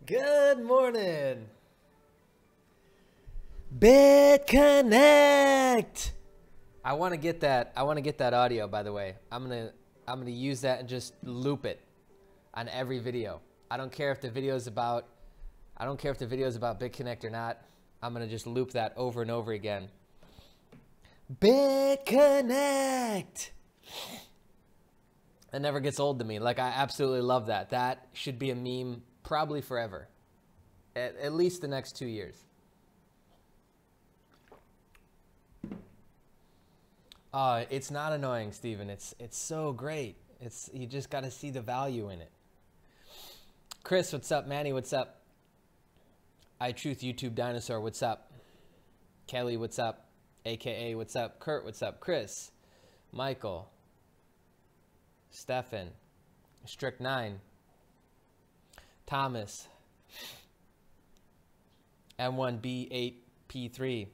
Good morning. BitConnect. I want to get that audio, by the way. I'm going to use that and just loop it on every video. I don't care if the video is about BitConnect or not. I'm going to just loop that over and over again. BitConnect. It never gets old to me. Like, I absolutely love that. That should be a meme probably forever. At least the next 2 years. It's not annoying, Steven. It's so great. You just got to see the value in it. Chris, what's up? Manny, what's up? iTruth YouTube Dinosaur, what's up? Kelly, what's up? AKA, what's up? Kurt, what's up? Chris, Michael, Stefan, Strict9, Thomas, M1B8P3.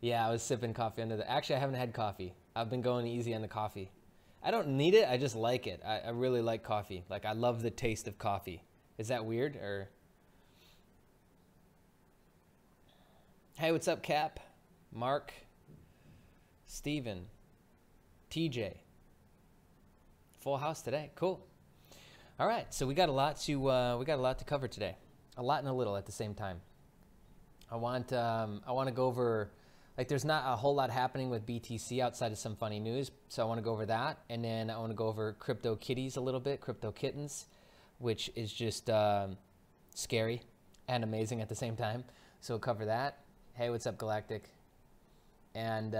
Yeah, I was sipping coffee under the... Actually, I haven't had coffee. I've been going easy on the coffee. I don't need it. I just like it. I really like coffee. Like, I love the taste of coffee. Is that weird? Or... Hey, what's up, Cap? Mark, Steven, TJ. Full house today. Cool. All right, so we got a lot to cover today. A lot and a little at the same time. I want to go over, like, there's not a whole lot happening with BTC outside of some funny news, so I want to go over that, and then I want to go over crypto kitties a little bit, crypto kittens, which is just scary and amazing at the same time. So we'll cover that. Hey, what's up, Galactic? And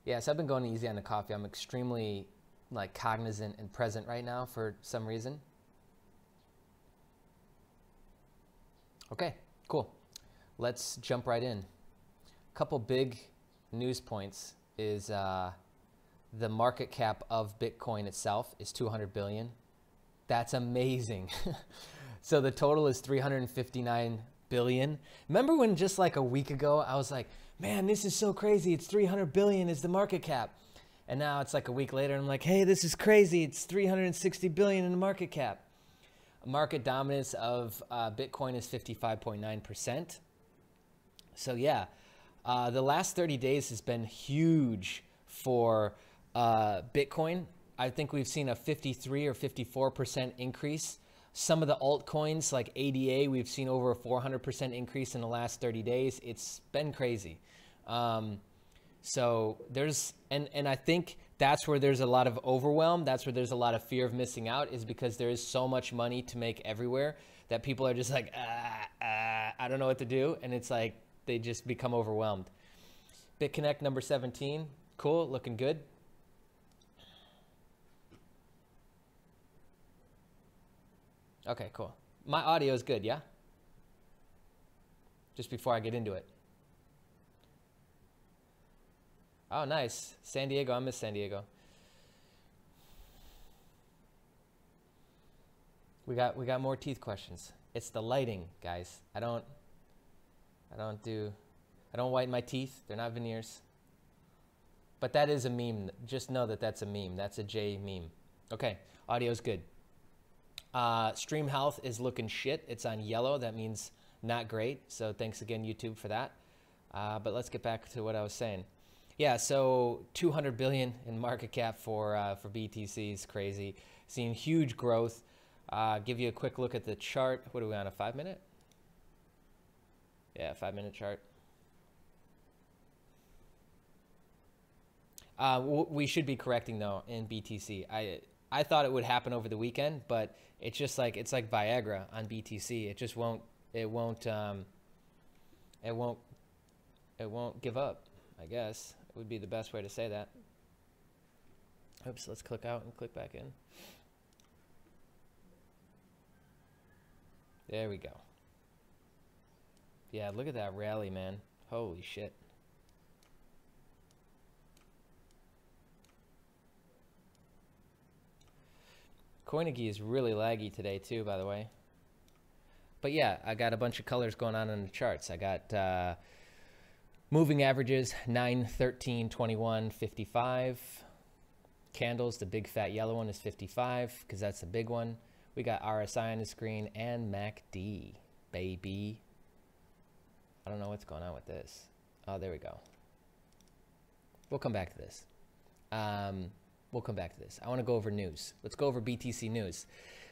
yeah, so I've been going easy on the coffee. I'm extremely like cognizant and present right now for some reason. Okay, cool. Let's jump right in. A couple big news points is the market cap of Bitcoin itself is 200 billion. That's amazing. So the total is 359 billion. Remember when just like a week ago I was like, man, this is so crazy, it's 300 billion is the market cap. And now it's like a week later and I'm like, hey, this is crazy, it's 360 billion in the market cap. Market dominance of Bitcoin is 55.9%. So yeah, the last 30 days has been huge for Bitcoin. I think we've seen a 53 or 54% increase. Some of the altcoins like ADA, we've seen over a 400% increase in the last 30 days. It's been crazy. So there's, and I think that's where there's a lot of overwhelm. That's where there's a lot of fear of missing out, is because there is so much money to make everywhere that people are just like, I don't know what to do. And it's like, they just become overwhelmed. BitConnect number 17. Cool, looking good. Okay, cool. My audio is good, yeah? Just before I get into it. Oh, nice. San Diego, I miss San Diego. We got more teeth questions. It's the lighting, guys. I don't whiten my teeth. They're not veneers. But that is a meme. Just know that that's a meme. That's a J meme. Okay, audio's good. Stream health is looking shit. It's on yellow. That means not great. So thanks again, YouTube, for that. But let's get back to what I was saying. Yeah, so 200 billion in market cap for BTC is crazy. Seeing huge growth. Give you a quick look at the chart. What are we on, a 5 minute? Yeah, 5 minute chart. We should be correcting though in BTC. I thought it would happen over the weekend, but it's just like, it's like Viagra on BTC. It just won't give up, I guess. It would be the best way to say that. Oops, let's click out and click back in. There we go. Yeah, look at that rally, man. Holy shit. Coinigy is really laggy today too, by the way. But yeah, I got a bunch of colors going on in the charts. I got moving averages, 9, 13, 21, 55. Candles, the big fat yellow one is 55 because that's the big one. We got RSI on the screen and MACD, baby. I don't know what's going on with this. Oh, there we go. We'll come back to this. We'll come back to this. I want to go over news. Let's go over BTC news.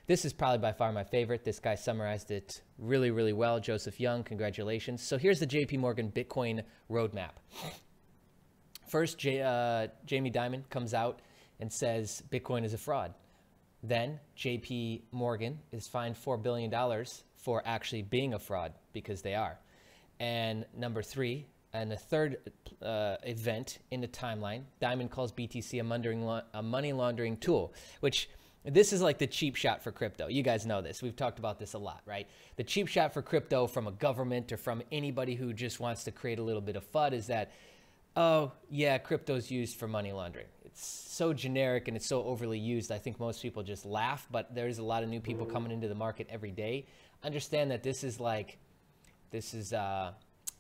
This is probably by far my favorite. This guy summarized it really, really well. Joseph Young, congratulations. So here's the JP Morgan Bitcoin roadmap. First, Jamie Dimon comes out and says Bitcoin is a fraud. Then JP Morgan is fined $4 billion for actually being a fraud, because they are. And number three, and the third event in the timeline, Dimon calls BTC a money laundering tool, which this is like the cheap shot for crypto. You guys know this. We've talked about this a lot, right? The cheap shot for crypto from a government or from anybody who just wants to create a little bit of FUD is that, oh, yeah, crypto's used for money laundering. It's so generic and it's so overly used. I think most people just laugh, but there's a lot of new people coming into the market every day. Understand that this is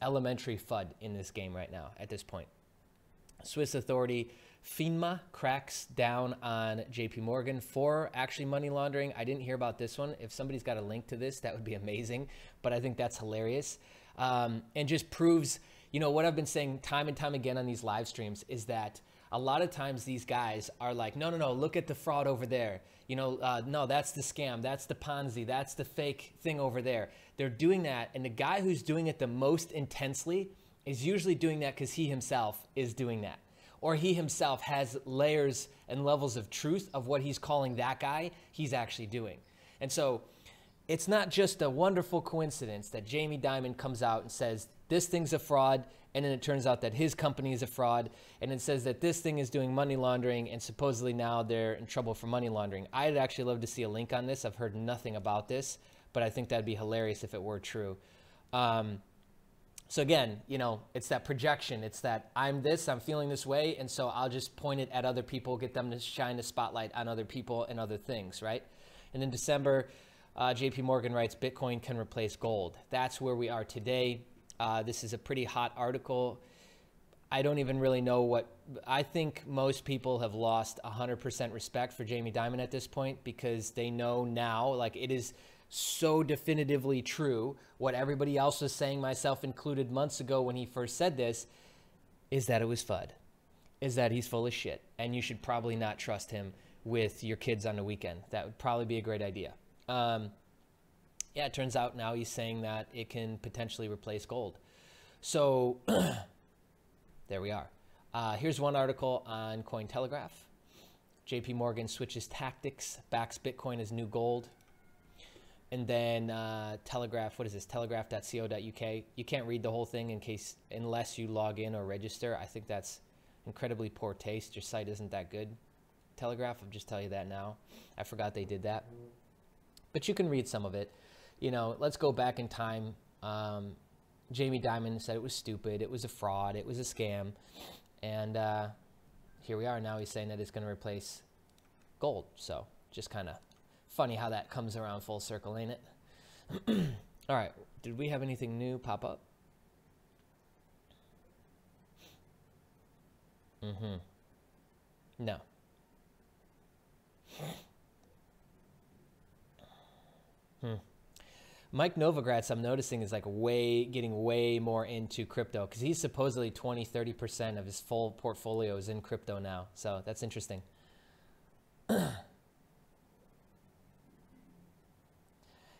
elementary FUD in this game right now at this point. Swiss authority FINMA cracks down on JP Morgan for actually money laundering. I didn't hear about this one. If somebody's got a link to this, that would be amazing. But I think that's hilarious. And just proves, you know, what I've been saying time and time again on these live streams is that a lot of times these guys are like, no, look at the fraud over there. You know, no, that's the scam. That's the Ponzi. That's the fake thing over there. They're doing that. And the guy who's doing it the most intensely is usually doing that because he himself is doing that. Or he himself has layers and levels of truth of what he's calling that guy he's actually doing. And so it's not just a wonderful coincidence that Jamie Dimon comes out and says, this thing's a fraud, and then it turns out that his company is a fraud, and it says that this thing is doing money laundering, and supposedly now they're in trouble for money laundering. I'd actually love to see a link on this. I've heard nothing about this, but I think that'd be hilarious if it were true. So again, you know, it's that projection. It's that I'm feeling this way, and so I'll just point it at other people, get them to shine the spotlight on other people and other things, right? And in December, JP Morgan writes, Bitcoin can replace gold. That's where we are today. This is a pretty hot article. I don't even really know what, I think most people have lost 100% respect for Jamie Dimon at this point, because they know now, like, it is so definitively true what everybody else was saying, myself included, months ago when he first said this, is that it was FUD, is that he's full of shit, and you should probably not trust him with your kids on the weekend. That would probably be a great idea. Yeah, it turns out now he's saying that it can potentially replace gold. So there we are. Here's one article on Cointelegraph. JP Morgan switches tactics, backs Bitcoin as new gold. And then Telegraph, what is this? Telegraph.co.uk. You can't read the whole thing unless you log in or register. I think that's incredibly poor taste. Your site isn't that good. Telegraph, I'll just tell you that now. I forgot they did that. But you can read some of it. You know, let's go back in time. Jamie Dimon said it was stupid. It was a fraud. It was a scam. And here we are. Now he's saying that it's going to replace gold. So just kind of funny how that comes around full circle, ain't it? All right. Did we have anything new pop up? No. Mike Novogratz, I'm noticing, is like getting way more into crypto, because he's supposedly 20-30% of his full portfolio is in crypto now. So that's interesting.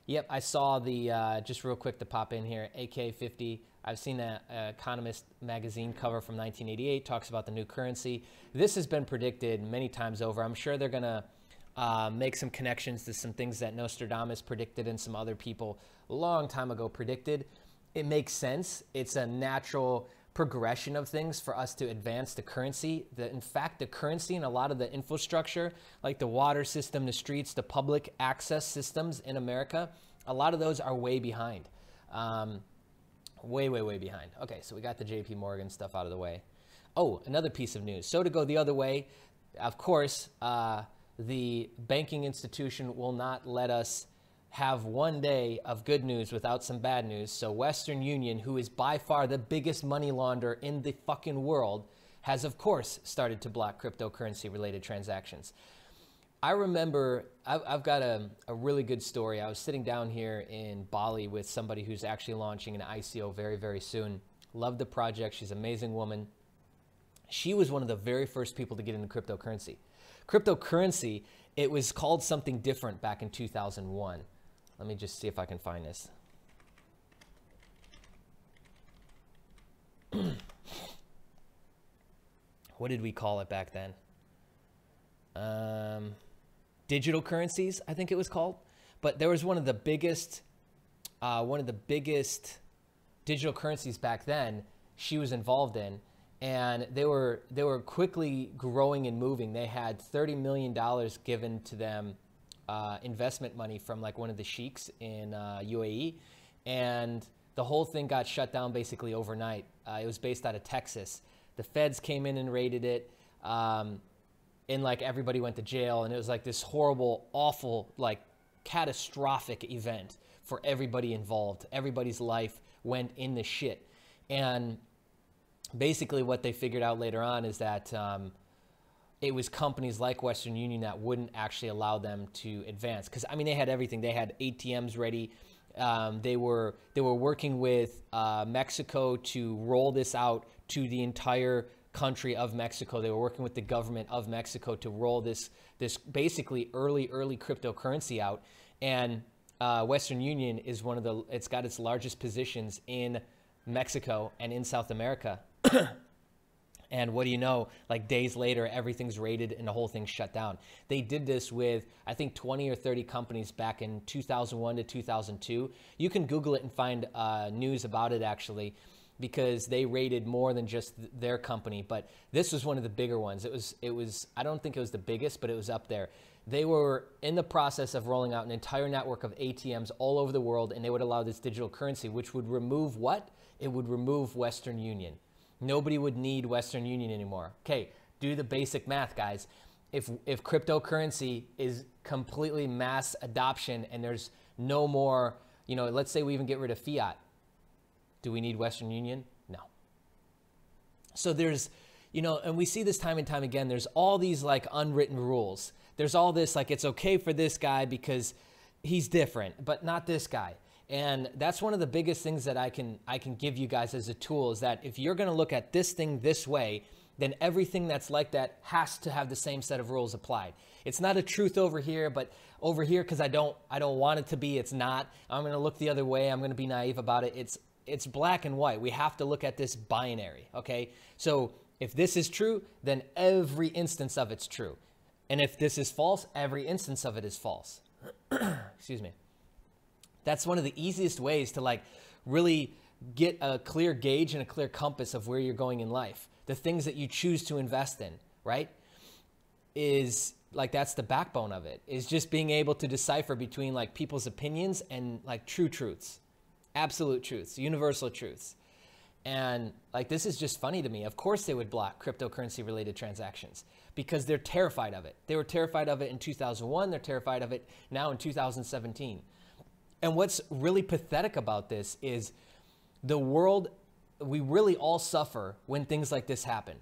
Yep, I saw the, just real quick to pop in here, AK50. I've seen that Economist magazine cover from 1988, talks about the new currency. This has been predicted many times over. I'm sure they're going to make some connections to some things that Nostradamus predicted and some other people a long time ago predicted. It makes sense. It's a natural progression of things for us to advance the currency. In fact, the currency and a lot of the infrastructure, like the water system, the streets, the public access systems in America, a lot of those are way behind. Way behind. Okay, so we got the JP Morgan stuff out of the way. Oh, another piece of news. So to go the other way, of course, the banking institution will not let us have one day of good news without some bad news. So Western Union, who is by far the biggest money launderer in the fucking world, has of course started to block cryptocurrency related transactions. I remember, I've got a really good story. I was sitting down here in Bali with somebody who's actually launching an ICO very, very soon. Love the project. She's an amazing woman. She was one of the very first people to get into cryptocurrency. Cryptocurrency, it was called something different back in 2001. Let me just see if I can find this. What did we call it back then? Digital currencies, I think it was called. But there was one of the biggest digital currencies back then she was involved in, and they were quickly growing and moving. They had $30 million given to them, investment money from like one of the sheiks in UAE, and the whole thing got shut down basically overnight. It was based out of Texas. The feds came in and raided it. And like everybody went to jail, and it was like this horrible, awful, like catastrophic event for everybody involved. Everybody's life went in the shit. And basically what they figured out later on is that it was companies like Western Union that wouldn't actually allow them to advance. Because, I mean, they had everything. They had ATMs ready. They were working with Mexico to roll this out to the entire country of Mexico. They were working with the government of Mexico to roll this basically early cryptocurrency out. And Western Union is it's got its largest positions in Mexico and in South America. And what do you know, like days later, everything's raided and the whole thing's shut down. They did this with, I think, 20 or 30 companies back in 2001 to 2002. You can Google it and find news about it, actually, because they raided more than just their company. But this was one of the bigger ones. It was, I don't think it was the biggest, but it was up there. They were in the process of rolling out an entire network of ATMs all over the world, and they would allow this digital currency, which would remove what? It would remove Western Union. Nobody would need Western Union anymore. Okay, do the basic math, guys. If cryptocurrency is completely mass adoption and there's no more, you know, let's say we even get rid of fiat, do we need Western Union? No. So there's, you know, and we see this time and time again, there's all these like unwritten rules. There's all this like, it's okay for this guy because he's different, but not this guy. And that's one of the biggest things that I can give you guys as a tool, is that if you're going to look at this thing this way, then everything that's like that has to have the same set of rules applied. It's not a truth over here, but over here, because I don't want it to be, it's not. I'm going to look the other way. I'm going to be naive about it. It's black and white. We have to look at this binary, okay? So if this is true, then every instance of it's true. And if this is false, every instance of it is false. Excuse me. That's one of the easiest ways to like really get a clear gauge and a clear compass of where you're going in life. The things that you choose to invest in, right? Is like, that's the backbone of it, is just being able to decipher between like people's opinions and like true truths, absolute truths, universal truths. And like, this is just funny to me. Of course they would block cryptocurrency related transactions because they're terrified of it. They were terrified of it in 2001. They're terrified of it now in 2017. And what's really pathetic about this is the world, we really all suffer when things like this happen.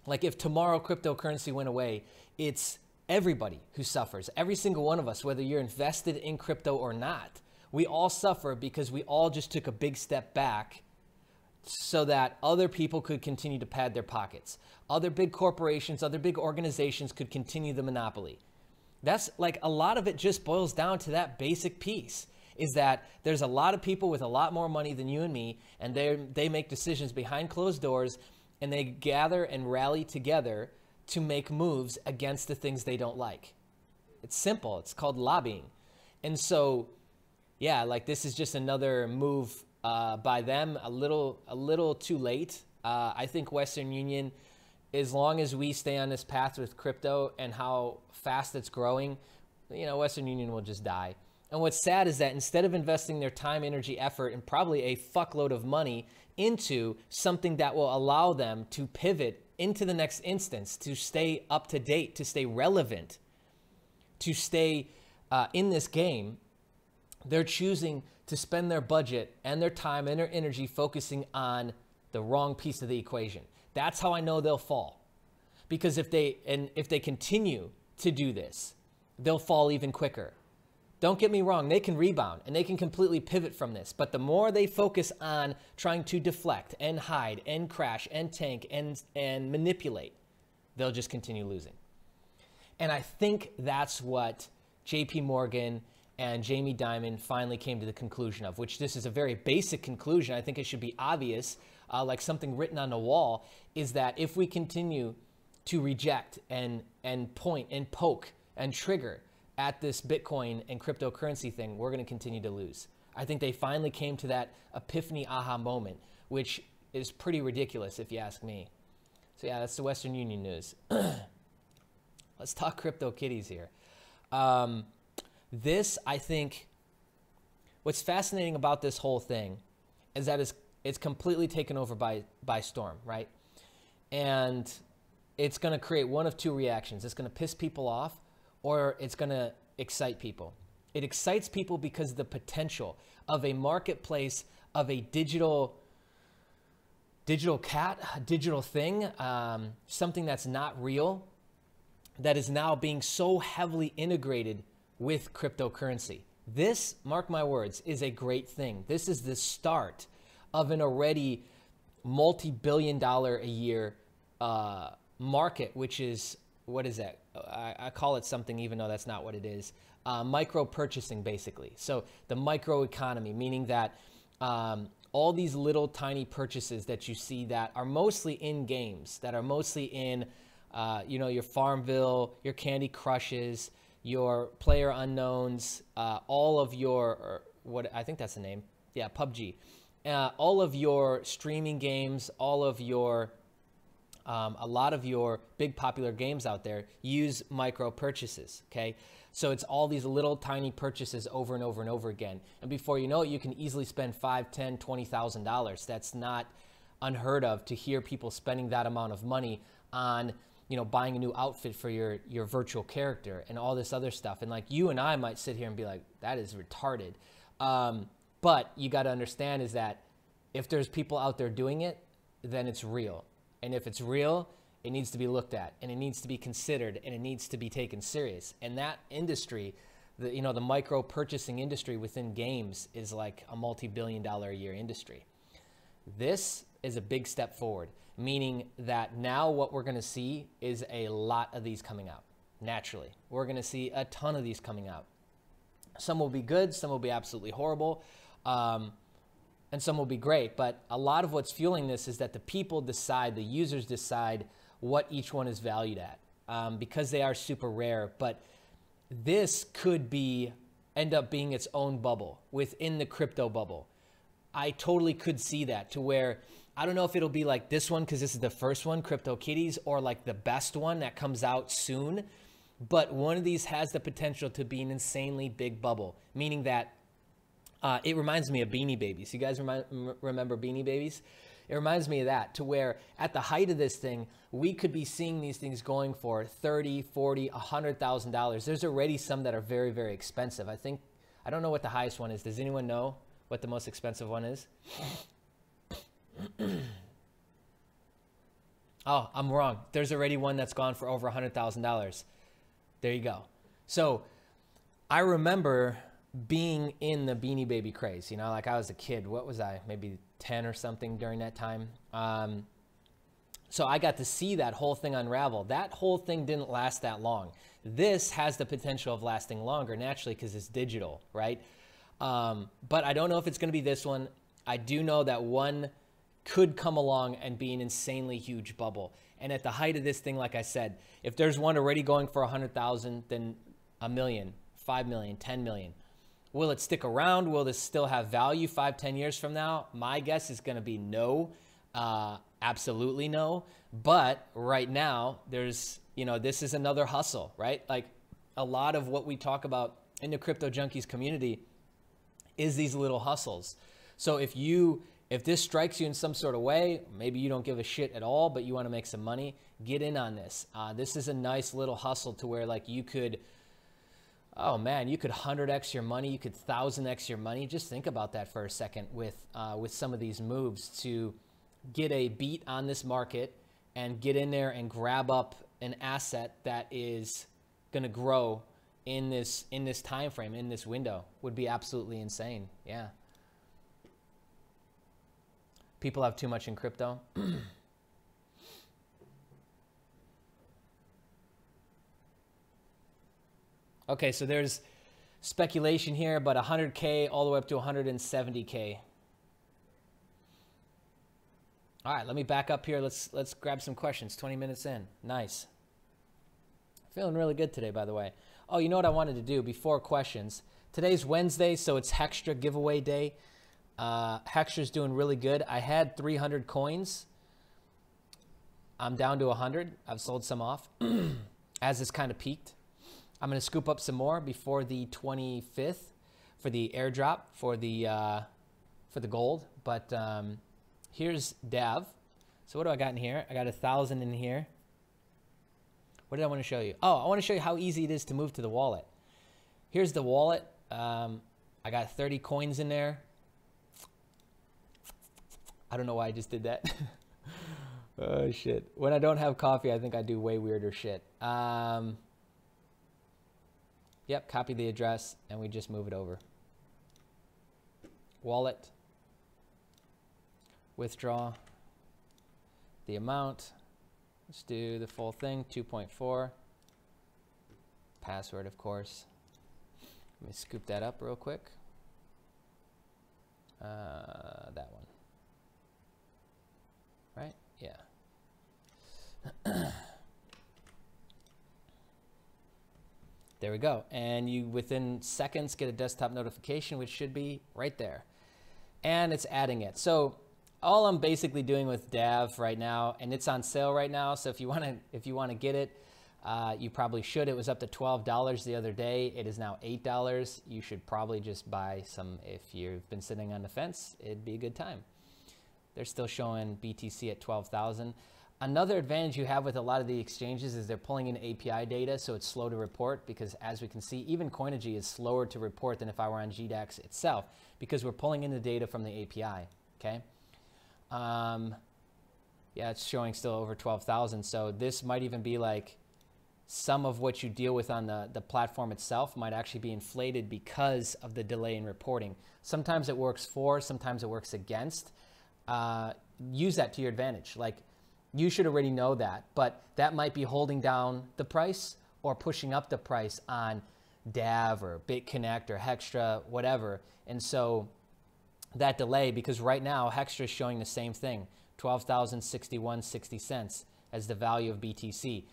Like if tomorrow cryptocurrency went away, it's everybody who suffers. Every single one of us, whether you're invested in crypto or not, we all suffer because we all just took a big step back so that other people could continue to pad their pockets. Other big corporations, other big organizations could continue the monopoly. That's like, a lot of it just boils down to that basic piece, is that there's a lot of people with a lot more money than you and me, and they make decisions behind closed doors, and they gather and rally together to make moves against the things they don't like. It's simple. It's called lobbying. And so, yeah, like this is just another move by them, a little too late. I think Western Union, as long as we stay on this path with crypto and how fast it's growing, you know, Western Union will just die. And what's sad is that instead of investing their time, energy, effort, and probably a fuckload of money into something that will allow them to pivot into the next instance, to stay up to date, to stay relevant, to stay in this game, they're choosing to spend their budget and their time and their energy focusing on the wrong piece of the equation. That's how I know they'll fall. Because if they continue to do this, they'll fall even quicker. Don't get me wrong, they can rebound and they can completely pivot from this. But the more they focus on trying to deflect and hide and crash and tank and manipulate, they'll just continue losing. And I think that's what JP Morgan and Jamie Dimon finally came to the conclusion of, which this is a very basic conclusion. I think it should be obvious, like something written on the wall, is that if we continue to reject and point and poke and trigger at this Bitcoin and cryptocurrency thing, we're going to continue to lose. I think they finally came to that epiphany aha moment, which is pretty ridiculous if you ask me. So yeah, that's the Western Union news. Let's talk crypto kitties here. This, I think, what's fascinating about this whole thing is that it's completely taken over by storm, right? And it's going to create one of two reactions. It's going to piss people off, or it's going to excite people. It excites people because the potential of a marketplace of a digital cat, a digital thing, something that's not real, that is now being so heavily integrated with cryptocurrency. This, mark my words, is a great thing. This is the start of an already multi-billion-dollar a year market, which is, what is that? I call it something even though that's not what it is. Micro purchasing, basically. So the micro economy, meaning that all these little tiny purchases that you see that are mostly in games, that are mostly in your Farmville, your Candy Crushes, your Player Unknowns, all of your, what I think that's the name, yeah, PUBG, all of your streaming games, all of your, a lot of your big popular games out there use micro purchases, okay? So it's all these little tiny purchases over and over and over again. And before you know it, you can easily spend $5,000, $10,000, $20,000. That's not unheard of to hear people spending that amount of money on, buying a new outfit for your virtual character and all this other stuff. And like you and I might sit here and be like, that is retarded. But you got to understand is that if there's people out there doing it, then it's real. And if it's real, it needs to be looked at and it needs to be considered and it needs to be taken serious. And that industry, the micro purchasing industry within games is like a multi-billion-dollar a year industry. This is a big step forward, meaning that now what we're going to see is a lot of these coming out naturally. We're going to see a ton of these coming out. Some will be good, some will be absolutely horrible, and some will be great. But a lot of what's fueling this is that the people decide, the users decide what each one is valued at, because they are super rare. But this could end up being its own bubble within the crypto bubble. I totally could see that, to where I don't know if it'll be like this one because this is the first one, Crypto Kitties, or like the best one that comes out soon. But one of these has the potential to be an insanely big bubble, meaning that it reminds me of Beanie Babies. You guys remember Beanie Babies? It reminds me of that, to where at the height of this thing, we could be seeing these things going for $30,000, $40,000, $100,000. There's already some that are very, very expensive. I don't know what the highest one is. Does anyone know what the most expensive one is? Oh, I'm wrong. There's already one that's gone for over $100,000. There you go. So I remember being in the Beanie Baby craze, like I was a kid. What was I? Maybe 10 or something during that time. So I got to see that whole thing unravel. That whole thing didn't last that long. This has the potential of lasting longer naturally because it's digital, right? But I don't know if it's going to be this one. I do know that one could come along and be an insanely huge bubble. And at the height of this thing, like I said, if there's one already going for 100,000, then $1 million, 5 million, 10 million. Will it stick around? Will this still have value 5-10 years from now? My guess is going to be no, absolutely no. But right now, there's, this is another hustle, right? Like a lot of what we talk about in the Crypto Junkies community is these little hustles. So if this strikes you in some sort of way, maybe you don't give a shit at all, but you want to make some money, get in on this. This is a nice little hustle to where like you could, oh man, you could 100x your money, you could 1000x your money. Just think about that for a second with some of these moves to get a beat on this market and get in there and grab up an asset that is going to grow in this time frame, in this window, would be absolutely insane. Yeah. People have too much in crypto. Okay, so there's speculation here about 100K all the way up to 170K. All right, let me back up here. Let's grab some questions. 20 minutes in. Nice. Feeling really good today, by the way. Oh, you know what I wanted to do before questions? Today's Wednesday, so it's Hextra giveaway day. Hextra's doing really good. I had 300 coins. I'm down to 100. I've sold some off as it's kind of peaked. I'm going to scoop up some more before the 25th for the airdrop for the gold. But here's Dav. So what do I got in here? I got 1,000 in here. What did I want to show you? Oh, I want to show you how easy it is to move to the wallet. Here's the wallet. I got 30 coins in there. I don't know why I just did that. Oh, shit. When I don't have coffee, I think I do way weirder shit. Yep, copy the address, and we just move it over. Wallet. Withdraw. The amount. Let's do the full thing, 2.4. Password, of course. Let me scoop that up real quick. That one. Right? Yeah. There we go. And you, within seconds, get a desktop notification, which should be right there. And it's adding it. So all I'm basically doing with Dav right now, and it's on sale right now. So if you want to get it, you probably should. It was up to $12 the other day. It is now $8. You should probably just buy some. If you've been sitting on the fence, it'd be a good time. They're still showing BTC at 12,000. Another advantage you have with a lot of the exchanges is they're pulling in API data, so it's slow to report because, as we can see, even Coinigy is slower to report than if I were on GDAX itself because we're pulling in the data from the API, okay? Yeah, it's showing still over 12,000, so this might even be like some of what you deal with on the platform itself might actually be inflated because of the delay in reporting. Sometimes it works for, sometimes it works against. Use that to your advantage. Like, you should already know that, but that might be holding down the price or pushing up the price on Dav or BitConnect or Hextra, whatever. And so that delay, because right now Hextra is showing the same thing, 12,061.60 cents as the value of BTC.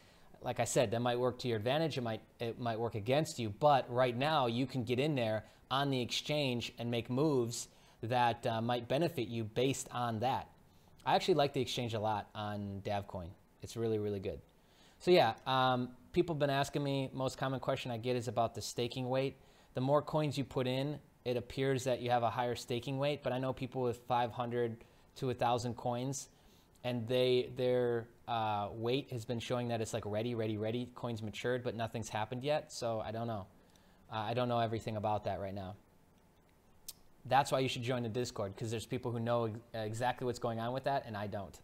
Like I said, that might work to your advantage. It might work against you, but right now you can get in there on the exchange and make moves that might benefit you based on that. I actually like the exchange a lot on Davorcoin. It's really, really good. So yeah, people have been asking me, most common question I get is about the staking weight. The more coins you put in, it appears that you have a higher staking weight, but I know people with 500 to 1,000 coins, and their weight has been showing that it's like ready, coins matured, but nothing's happened yet, so I don't know. I don't know everything about that right now. That's why you should join the Discord, because there's people who know exactly what's going on with that, and I don't.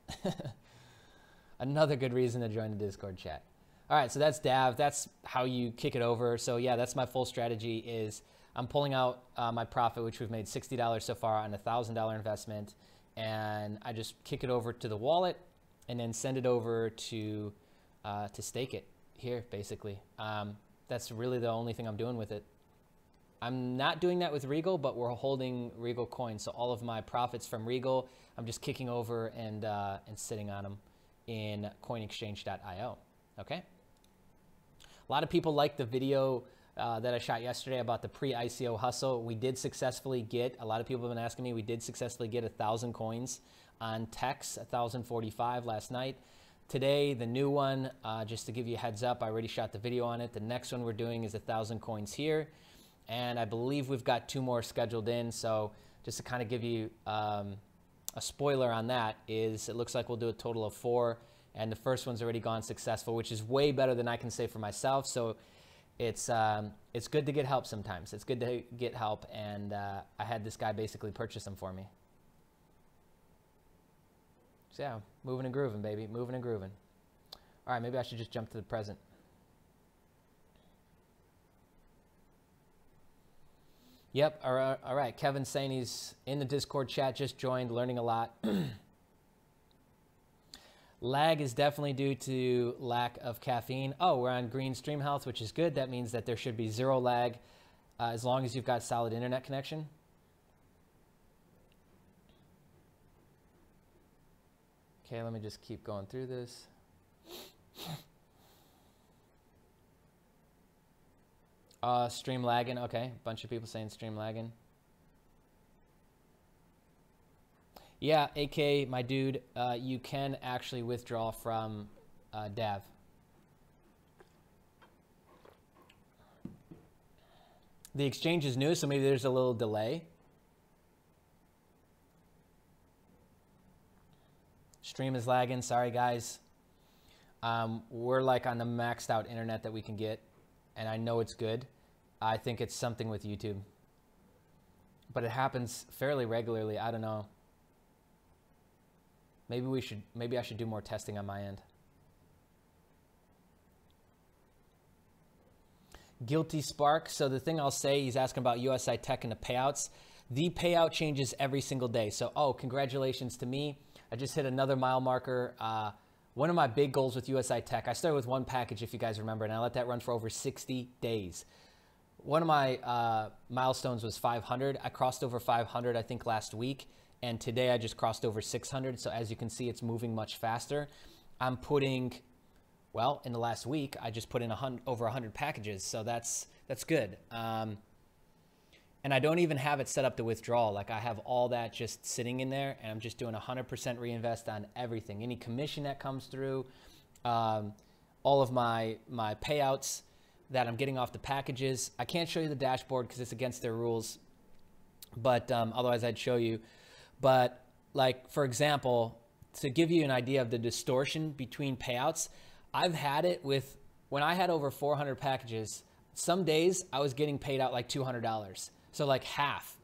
Another good reason to join the Discord chat. All right, so that's Dav. That's how you kick it over. So yeah, that's my full strategy is I'm pulling out my profit, which we've made $60 so far on a $1,000 investment, and I just kick it over to the wallet and then send it over to stake it here, basically. That's really the only thing I'm doing with it. I'm not doing that with Regal, but we're holding Regal coins. So all of my profits from Regal, I'm just kicking over and sitting on them in coinexchange.io. Okay. A lot of people like the video that I shot yesterday about the pre-ICO hustle. We did successfully get, a lot of people have been asking me, we did successfully get 1,000 coins on Tex, 1,045 last night. Today, the new one, just to give you a heads up, I already shot the video on it. The next one we're doing is 1,000 coins here. And I believe we've got 2 more scheduled in. So just to kind of give you a spoiler on that is it looks like we'll do a total of 4. And the first one's already gone successful, which is way better than I can say for myself. So it's good to get help sometimes. It's good to get help. And I had this guy basically purchase them for me. So yeah, moving and grooving, baby. Moving and grooving. All right, maybe I should just jump to the present. Yep. All right. Kevin's saying he's in the Discord chat, just joined, learning a lot. Lag is definitely due to lack of caffeine. Oh, we're on green stream health, which is good. That means that there should be zero lag as long as you've got solid internet connection. Okay, let me just keep going through this. Stream lagging. Okay, a bunch of people saying stream lagging. Yeah, AK, my dude, you can actually withdraw from Dav. The exchange is new, so maybe there's a little delay. Stream is lagging. Sorry, guys. We're like on the maxed out internet that we can get, and I know it's good. I think it's something with YouTube, but it happens fairly regularly. I don't know. Maybe I should do more testing on my end. Guilty Spark. So the thing I'll say, he's asking about USI Tech and the payouts. The payout changes every single day. So, oh, congratulations to me. I just hit another mile marker. One of my big goals with USI Tech, I started with one package, if you guys remember, and I let that run for over 60 days. One of my milestones was 500. I crossed over 500, I think, last week. And today I just crossed over 600. So as you can see, it's moving much faster. I'm putting, well, in the last week, I just put in over 100 packages. So that's good. And I don't even have it set up to withdraw. Like I have all that just sitting in there, and I'm just doing 100% reinvest on everything. Any commission that comes through, all of my payouts that I'm getting off the packages. I can't show you the dashboard because it's against their rules, but otherwise I'd show you. But like, for example, to give you an idea of the distortion between payouts, I've had it with, when I had over 400 packages, some days I was getting paid out like $200. So like half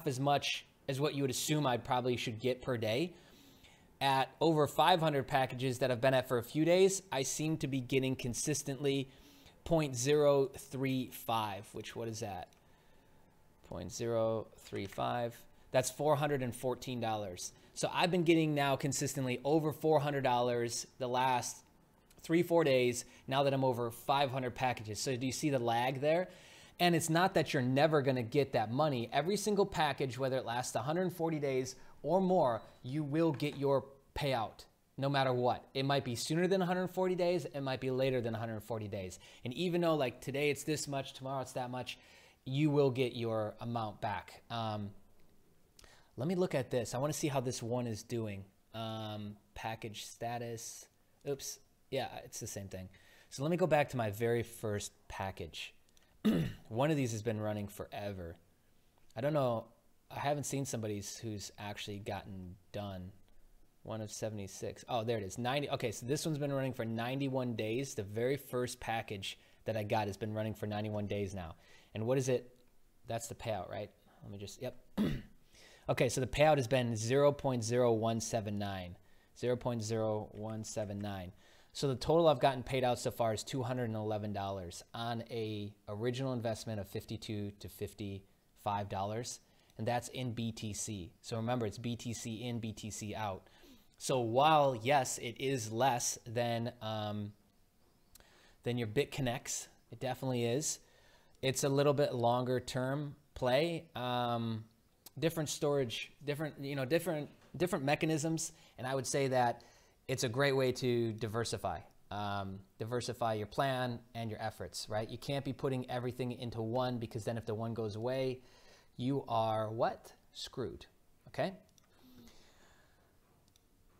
as much as what you would assume I probably should get per day. At over 500 packages that I've been at for a few days, I seem to be getting consistently 0.035, which, what is that? 0.035. That's $414. So I've been getting now consistently over $400 the last 3-4 days, now that I'm over 500 packages. So do you see the lag there? And it's not that you're never going to get that money. Every single package, whether it lasts 140 days or more, you will get your payout no matter what. It might be sooner than 140 days. It might be later than 140 days. And even though like today it's this much, tomorrow it's that much, you will get your amount back. Let me look at this. I want to see how this one is doing. Package status. Oops. Yeah, it's the same thing. So let me go back to my very first package. One of these has been running forever. I don't know. I haven't seen somebody's who's actually gotten done. One of 76. Oh, there it is. 90. Okay, so this one's been running for 91 days. The very first package that I got has been running for 91 days now. And what is it? That's the payout, right? Let me just, yep. Okay, so the payout has been 0.0179. 0.0179. So the total I've gotten paid out so far is $211 on a original investment of $52 to $55, and that's in BTC. So remember, it's BTC in, BTC out. So while yes, it is less than your BitConnects, it definitely is. It's a little bit longer term play. Different storage, different mechanisms, and I would say that it's a great way to diversify. Diversify your plan and your efforts, right? You can't be putting everything into one, because then if the one goes away, you are what? Screwed, okay?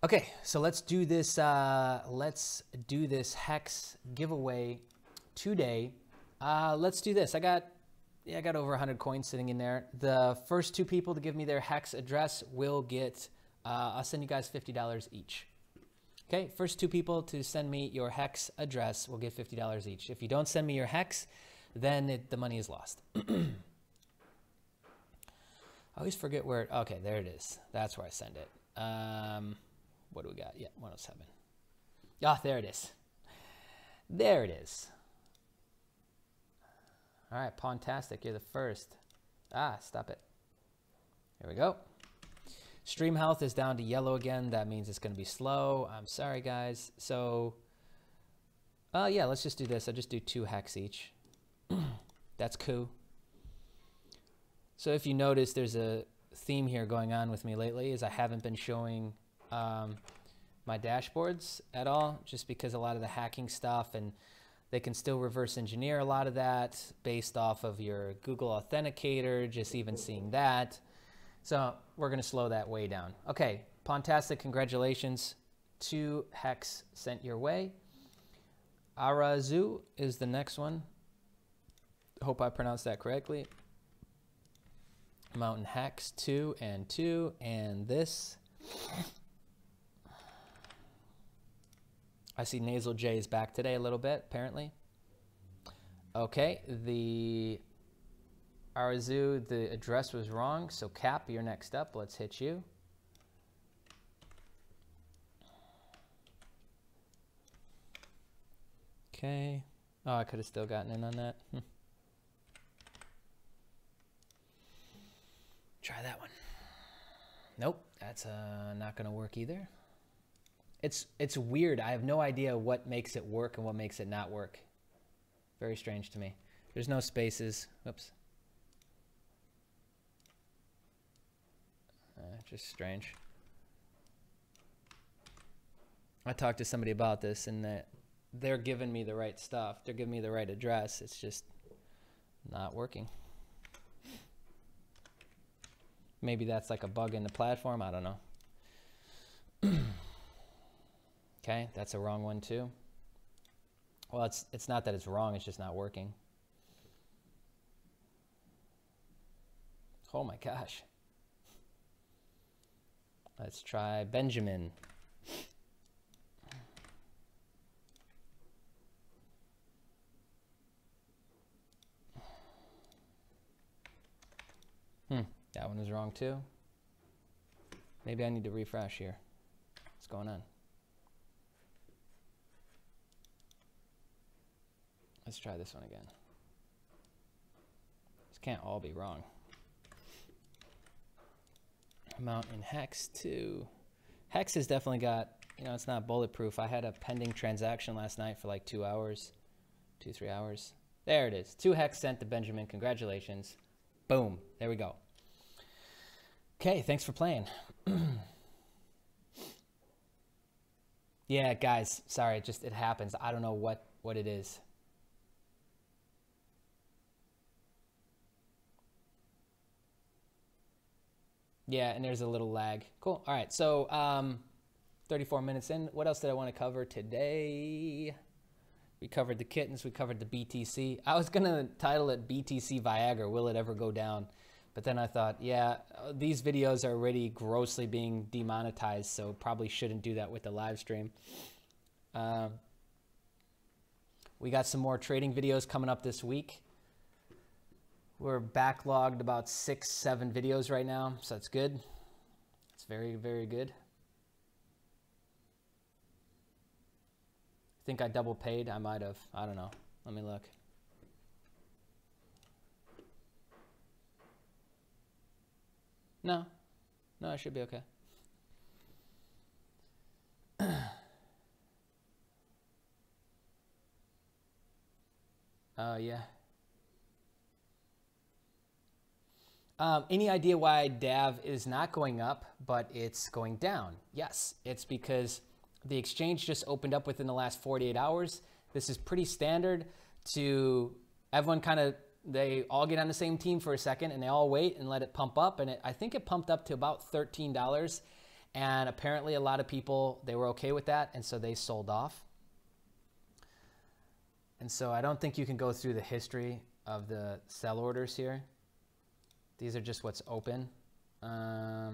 Okay, so let's do this Hex giveaway today. Let's do this. I got over 100 coins sitting in there. The first 2 people to give me their Hex address will get, I'll send you guys $50 each. Okay, first 2 people to send me your Hex address will get $50 each. If you don't send me your Hex, then the money is lost. I always forget where, okay, there it is. That's where I send it. What do we got? Yeah, 107. Ah, there it is. There it is. All right, Pawntastic, you're the first. Ah, stop it. There we go. Stream health is down to yellow again. That means it's going to be slow. I'm sorry, guys. So, yeah, let's just do this. I'll just do 2 hex each. That's cool. So if you notice, there's a theme here going on with me lately is I haven't been showing my dashboards at all, just because a lot of the hacking stuff, and they can still reverse engineer a lot of that based off of your Google Authenticator, just even seeing that. So we're going to slow that way down. Okay, Pontastic, congratulations. 2 hex sent your way. Arazu is the next one. Hope I pronounced that correctly. Mountain hex, 2 and 2, and this. I see Nasal J is back today a little bit, apparently. Okay, the Arazu, the address was wrong, so Cap, you're next up. Let's hit you. Okay. Oh, I could have still gotten in on that. Try that one. Nope, that's not going to work either. It's weird. I have no idea what makes it work and what makes it not work. Very strange to me. There's no spaces. Whoops. Just strange. I talked to somebody about this, and that they're giving me the right stuff. They're giving me the right address. It's just not working. Maybe that's like a bug in the platform. I don't know. Okay, that's a wrong one too. Well, it's not that it's wrong. It's just not working. Oh my gosh. Let's try Benjamin. That one is wrong too. Maybe I need to refresh here. What's going on? Let's try this one again. This can't all be wrong. Mountain Hex 2. Hex has definitely got, you know, it's not bulletproof. I had a pending transaction last night for like 2 hours, 2-3 hours. There it is. 2 Hex sent to Benjamin. Congratulations. Boom. There we go. Okay, thanks for playing. Yeah, guys, sorry, it happens. I don't know what it is. Yeah, and there's a little lag. Cool. All right, so 34 minutes in. What else did I want to cover today? We covered the Kittens. We covered the BTC. I was going to title it BTC Viagra, Will It Ever Go Down? But then I thought, yeah, these videos are already grossly being demonetized, so probably shouldn't do that with the live stream. We got some more trading videos coming up this week. We're backlogged about 6-7 videos right now, so that's good. It's very, very good. I think I double paid. I might have. I don't know. Let me look. No, I should be okay. Yeah. Any idea why DAV is not going up, but it's going down? Yes, it's because the exchange just opened up within the last 48 hours. This is pretty standard to everyone they all get on the same team for a second and they all wait and let it pump up. And I think it pumped up to about $13. And apparently a lot of people, they were okay with that. And so they sold off. And so I don't think you can go through the history of the sell orders here. These are just what's open. No,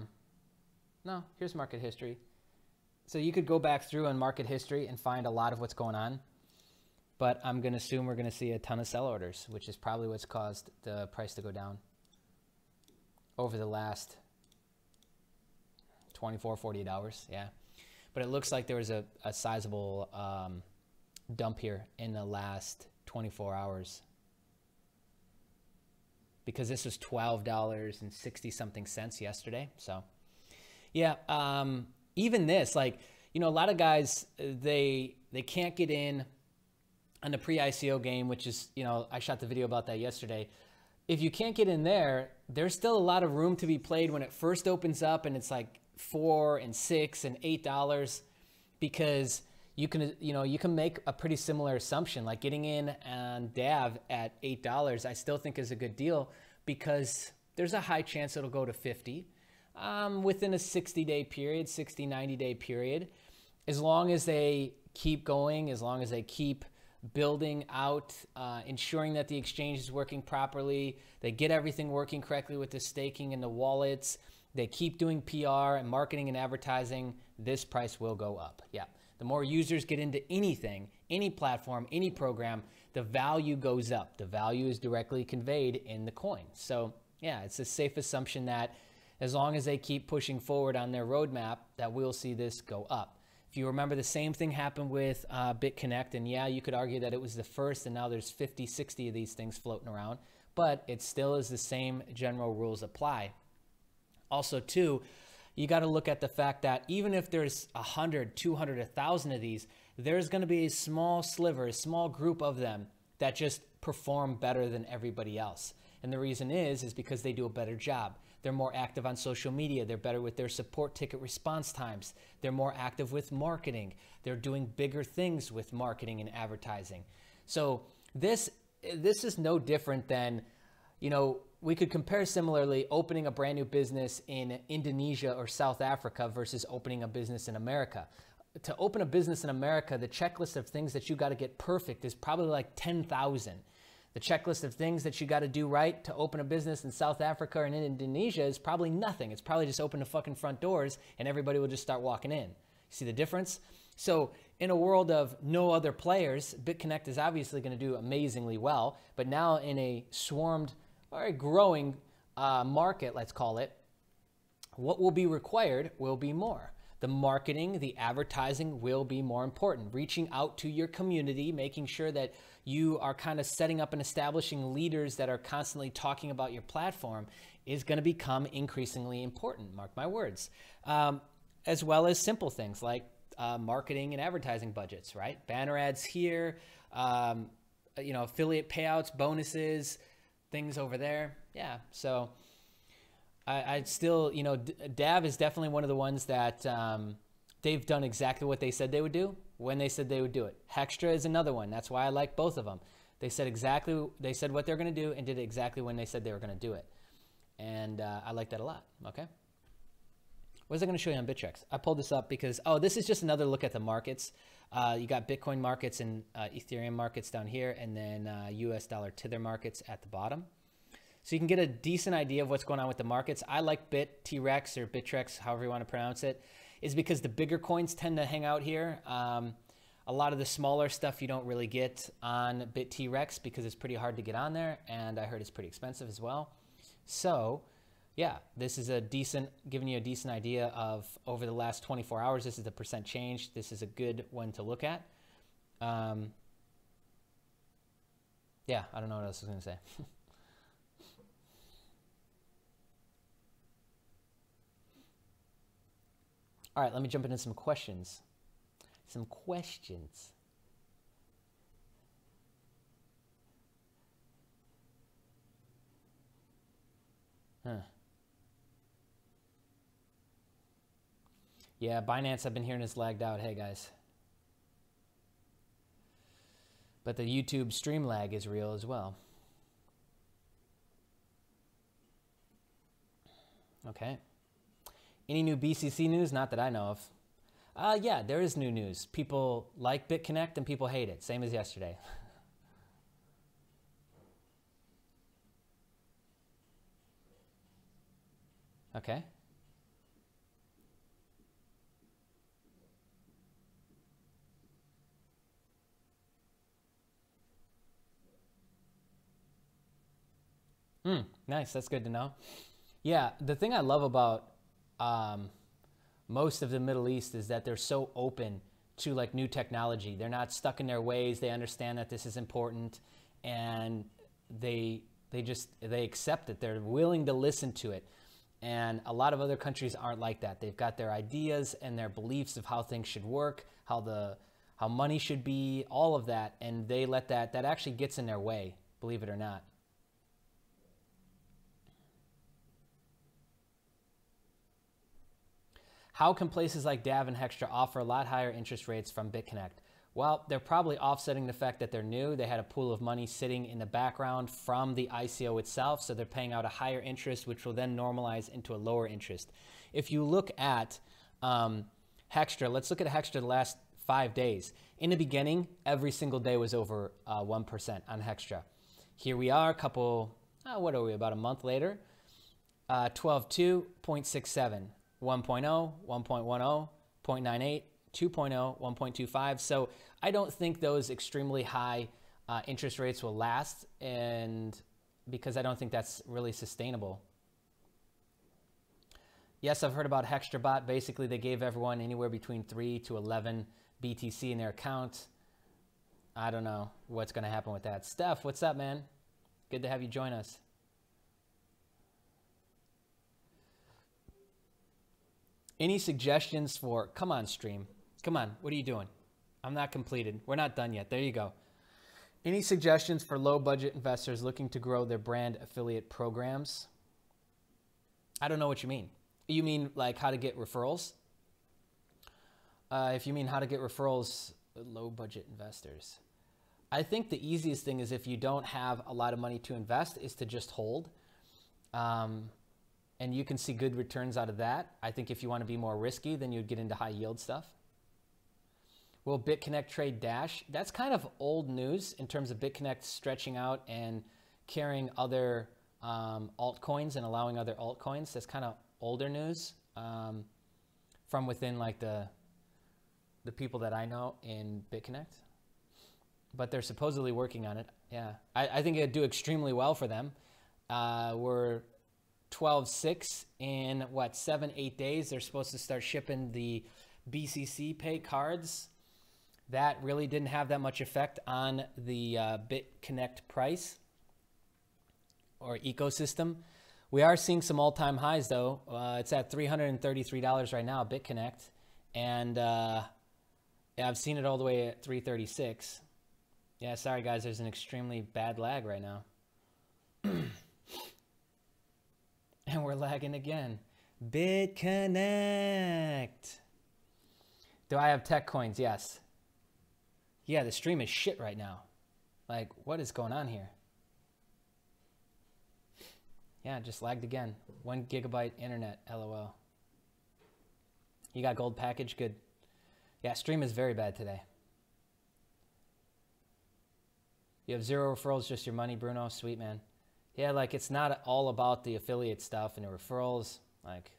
here's market history. So you could go back through on market history and find a lot of what's going on. But I'm going to assume we're going to see a ton of sell orders, which is probably what's caused the price to go down over the last 24, 48 hours. Yeah. But it looks like there was a sizable dump here in the last 24 hours because this was $12.60 something yesterday. So yeah, even this, like, you know, a lot of guys, they can't get in on the pre-ICO game, which is, you know, I shot the video about that yesterday. If you can't get in there, there's still a lot of room to be played when it first opens up and it's like $4 and $6 and $8, because you can, you know, you can make a pretty similar assumption, like getting in on DAV at $8, I still think is a good deal, because there's a high chance it'll go to 50 within a 60-day period, 60, 90-day period. As long as they keep going, as long as they keep building out, ensuring that the exchange is working properly, they get everything working correctly with the staking and the wallets, they keep doing PR and marketing and advertising, this price will go up. Yeah. The more users get into anything, any platform, any program, the value goes up. The value is directly conveyed in the coin. So yeah, it's a safe assumption that as long as they keep pushing forward on their roadmap, that we'll see this go up. If you remember, the same thing happened with BitConnect, and yeah, you could argue that it was the first, and now there's 50, 60 of these things floating around, but it still is the same general rules apply. Also, too, you got to look at the fact that even if there's 100, 200, 1,000 of these, there's going to be a small sliver, a small group of them that just perform better than everybody else. And the reason is because they do a better job. They're more active on social media. They're better with their support ticket response times. They're more active with marketing. They're doing bigger things with marketing and advertising. So this is no different than, you know, we could compare similarly opening a brand new business in Indonesia or South Africa versus opening a business in America. To open a business in America, the checklist of things that you got to get perfect is probably like 10,000. The checklist of things that you got to do right to open a business in South Africa or in Indonesia is probably nothing. It's probably just open the fucking front doors and everybody will just start walking in. See the difference? So in a world of no other players, BitConnect is obviously going to do amazingly well. But now in a swarmed or a growing market, let's call it, what will be required will be more. The marketing, the advertising will be more important. Reaching out to your community, making sure that you are kind of setting up and establishing leaders that are constantly talking about your platform is going to become increasingly important, mark my words. As well as simple things like marketing and advertising budgets, right? Banner ads here, you know, affiliate payouts, bonuses, things over there. Yeah, so I'd still, you know, DAV is definitely one of the ones that they've done exactly what they said they would do when they said they would do it. Hextra is another one. That's why I like both of them. They said what they're going to do and did it exactly when they said they were going to do it. And I like that a lot. Okay. What was I going to show you on Bittrex? I pulled this up because, oh, this is just another look at the markets. You got Bitcoin markets and Ethereum markets down here, and then US dollar Tether markets at the bottom. So you can get a decent idea of what's going on with the markets. I like BitTrex or Bittrex, however you want to pronounce it, is because the bigger coins tend to hang out here. A lot of the smaller stuff you don't really get on BitTrex because it's pretty hard to get on there, and I heard it's pretty expensive as well. So yeah, this is a decent, giving you a decent idea of over the last 24 hours, this is the percent change. This is a good one to look at. Yeah, I don't know what else I was going to say. All right, let me jump into some questions. Some questions. Huh. Yeah, Binance, I've been hearing is lagged out. Hey, guys. But the YouTube stream lag is real as well. Okay. Any new BCC news? Not that I know of. Yeah, there is new news. People like BitConnect and people hate it. Same as yesterday. Okay. Nice. That's good to know. Yeah, the thing I love about most of the Middle East is that they're so open to like new technology. They're not stuck in their ways. They understand that this is important, and they They accept it. They're willing to listen to it. And a lot of other countries aren't like that. They've got their ideas and their beliefs of how things should work, how money should be, all of that, and they let that actually gets in their way, believe it or not. How can places like Dav and Hextra offer a lot higher interest rates from BitConnect? Well, they're probably offsetting the fact that they're new. They had a pool of money sitting in the background from the ICO itself, so they're paying out a higher interest, which will then normalize into a lower interest. If you look at Hextra, let's look at Hextra the last 5 days. In the beginning, every single day was over 1% on Hextra. Here we are, what are we, about a month later? 12.2, 0.67, 1.0, 1.10, 0.98, 2.0, 1.25. So I don't think those extremely high interest rates will last, and because I don't think that's really sustainable. Yes, I've heard about HextraBot. Basically, they gave everyone anywhere between 3 to 11 BTC in their account. I don't know what's going to happen with that. Steph, what's up, man? Good to have you join us. Any suggestions for, come on, stream. Come on, what are you doing? I'm not completed. We're not done yet. There you go. Any suggestions for low budget investors looking to grow their brand affiliate programs? I don't know what you mean. You mean like how to get referrals? If you mean how to get referrals, low budget investors. I think the easiest thing is if you don't have a lot of money to invest is to just hold. And you can see good returns out of that. I think if you want to be more risky, then you'd get into high yield stuff. Will BitConnect trade Dash? That's kind of old news in terms of BitConnect stretching out and carrying other altcoins and allowing other altcoins. That's kind of older news from within like the people that I know in BitConnect. But they're supposedly working on it. Yeah, I think it'd do extremely well for them. We're 12.6 in what, 7-8 days. They're supposed to start shipping the BCC pay cards. That really didn't have that much effect on the BitConnect price or ecosystem. We are seeing some all-time highs though. It's at $333 right now, BitConnect, and yeah, I've seen it all the way at 336. Yeah, sorry guys, there's an extremely bad lag right now. And we're lagging again. BitConnect. Do I have tech coins? Yes. Yeah, the stream is shit right now. Like, what is going on here? Yeah, it just lagged again. 1 gigabyte internet, LOL. You got gold package? Good. Yeah, stream is very bad today. You have 0 referrals, just your money, Bruno. Sweet, man. Yeah, like it's not all about the affiliate stuff and the referrals. Like,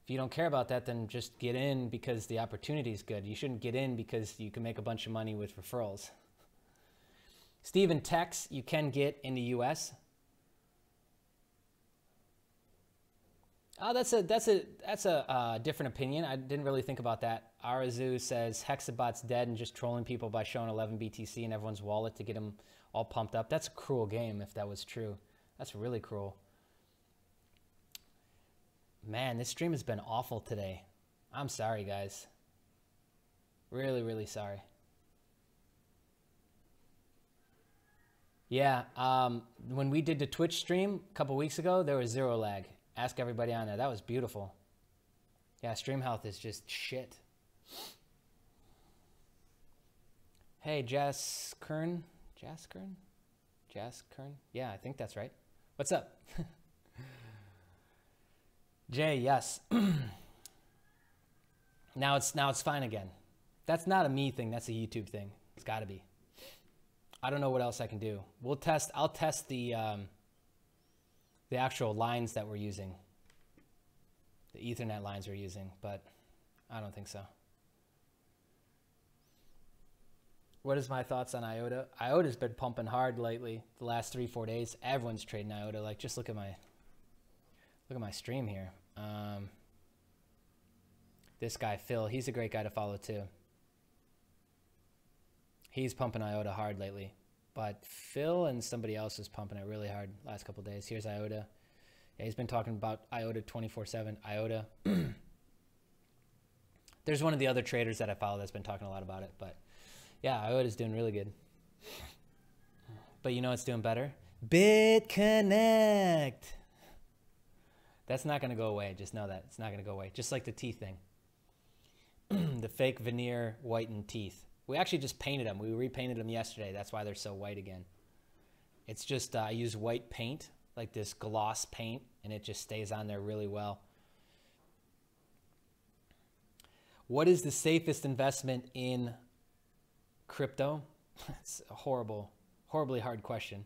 if you don't care about that, then just get in because the opportunity is good. You shouldn't get in because you can make a bunch of money with referrals. Steven, techs you can get in the US. Oh, that's a different opinion. I didn't really think about that. Arazu says Hexabot's dead and just trolling people by showing 11 BTC in everyone's wallet to get them all pumped up. That's a cruel game if that was true. That's really cruel. Man, this stream has been awful today. I'm sorry, guys. Really, really sorry. Yeah, when we did the Twitch stream a couple weeks ago, there was 0 lag. Ask everybody on there. That was beautiful. Yeah, stream health is just shit. Hey, Jaskern? Jaskern? Yeah, I think that's right. What's up? Jay, yes. Now it's fine again. That's not a me thing. That's a YouTube thing. It's got to be. I don't know what else I can do. I'll test the actual lines that we're using, the Ethernet lines we're using, but I don't think so. What is my thoughts on IOTA? IOTA's been pumping hard lately. The last 3-4 days, everyone's trading IOTA. Like, just look at my stream here. This guy Phil, he's a great guy to follow too. He's pumping IOTA hard lately. but Phil and somebody else is pumping it really hard last couple of days. Here's IOTA. Yeah, he's been talking about IOTA 24/7. IOTA. There's one of the other traders that I follow that's been talking a lot about it, but yeah, IOTA's doing really good. But you know what's doing better? BitConnect. That's not going to go away. Just know that. It's not going to go away. Just like the teeth thing. The fake veneer whitened teeth. We actually just painted them. We repainted them yesterday. That's why they're so white again. It's just I use white paint, like this gloss paint, and it just stays on there really well. What is the safest investment in crypto? It's a horribly hard question.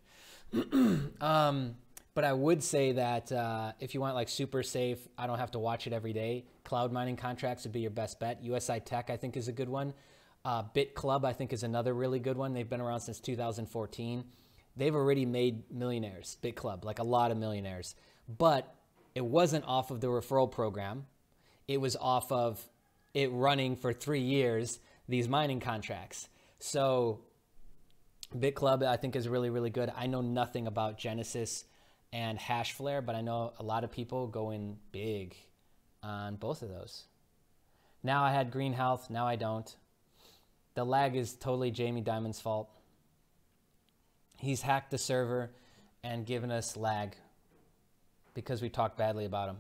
But I would say that if you want like super safe, I don't have to watch it every day, cloud mining contracts would be your best bet. USI Tech, I think, is a good one. Bit Club, I think, is another really good one. They've been around since 2014. They've already made millionaires, Bit Club, like a lot of millionaires. But it wasn't off of the referral program. It was off of it running for 3 years, these mining contracts. So Bit Club, I think, is really, really good. I know nothing about Genesis and Hashflare, but I know a lot of people going big on both of those. Now I had Green Health, now I don't. The lag is totally Jamie Dimon's fault. He's hacked the server and given us lag because we talked badly about him.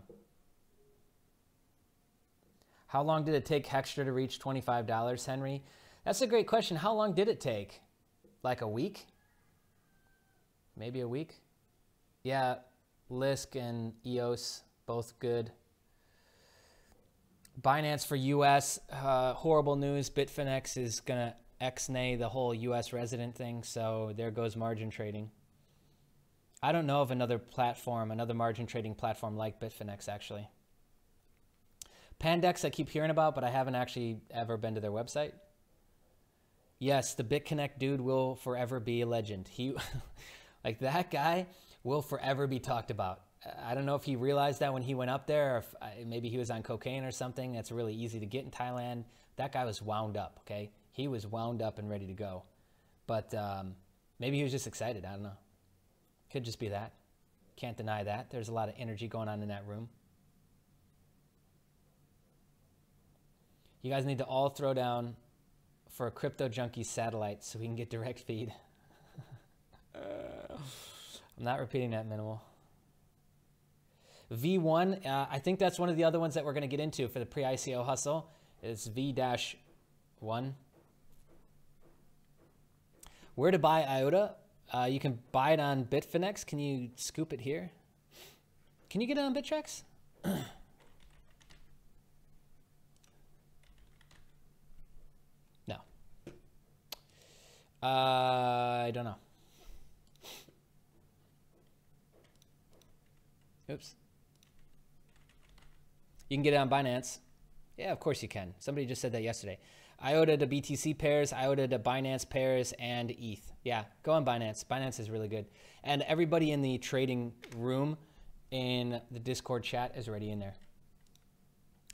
How long did it take Hextra to reach $25, Henry? That's a great question. How long did it take? Like a week? Maybe a week? Yeah, Lisk and EOS, both good. Binance for US, horrible news. Bitfinex is going to ex-nay the whole US resident thing, so there goes margin trading. I don't know of another platform, another margin trading platform like Bitfinex, actually. Pandex I keep hearing about, but I haven't actually ever been to their website. Yes, the BitConnect dude will forever be a legend. He, like that guy will forever be talked about. I don't know if he realized that when he went up there, or if maybe he was on cocaine or something. That's really easy to get in Thailand. That guy was wound up, okay? He was wound up and ready to go. But maybe he was just excited. I don't know. Could just be that. Can't deny that. There's a lot of energy going on in that room. You guys need to all throw down for a Crypto Junkie satellite so we can get direct feed. I'm not repeating that, Minimal. V1, I think that's one of the other ones that we're going to get into for the pre-ICO hustle. It's V-1. Where to buy IOTA? You can buy it on Bitfinex. Can you scoop it here? Can you get it on Bittrex? No. I don't know. Oops. You can get it on Binance. Yeah, of course you can. Somebody just said that yesterday. IOTA to BTC pairs, IOTA to Binance pairs, and ETH. Yeah, go on Binance. Binance is really good. And everybody in the trading room in the Discord chat is already in there.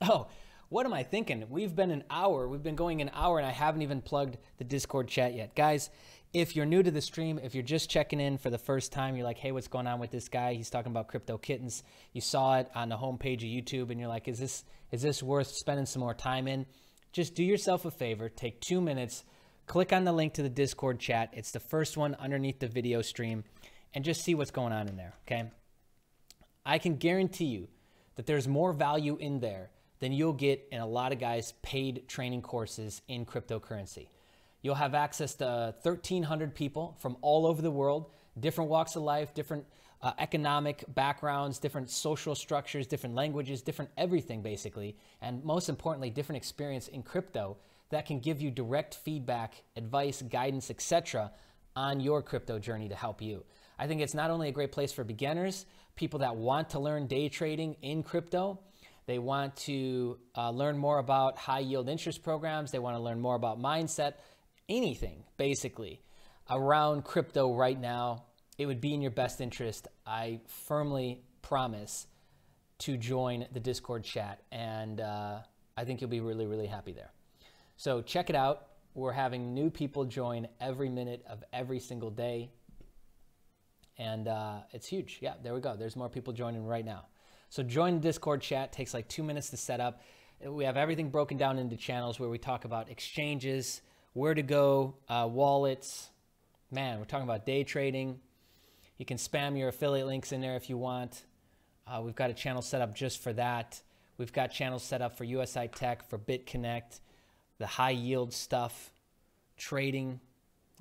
Oh, what am I thinking? We've been an hour. We've been going an hour, and I haven't even plugged the Discord chat yet. Guys, if you're new to the stream, if you're just checking in for the first time, you're like, hey, what's going on with this guy? He's talking about crypto kittens. You saw it on the homepage of YouTube, and you're like, is this worth spending some more time in? Just do yourself a favor. Take 2 minutes. Click on the link to the Discord chat. It's the first one underneath the video stream, and just see what's going on in there, okay? I can guarantee you that there's more value in there than you'll get in a lot of guys' paid training courses in cryptocurrency. You'll have access to 1,300 people from all over the world, different walks of life, different economic backgrounds, different social structures, different languages, different everything basically, and most importantly, different experience in crypto that can give you direct feedback, advice, guidance, etc. on your crypto journey to help you. I think it's not only a great place for beginners, people that want to learn day trading in crypto, they want to learn more about high yield interest programs, they want to learn more about mindset, anything basically around crypto right now. It would be in your best interest, I firmly promise, to join the Discord chat, and I think you'll be really, really happy there. So check it out. We're having new people join every minute of every single day. And it's huge. Yeah, there we go. There's more people joining right now. So join the Discord chat. Takes like 2 minutes to set up. We have everything broken down into channels where we talk about exchanges, where to go, wallets. Man, we're talking about day trading. You can spam your affiliate links in there if you want. We've got a channel set up just for that. We've got channels set up for USI Tech, for BitConnect, the high yield stuff, trading.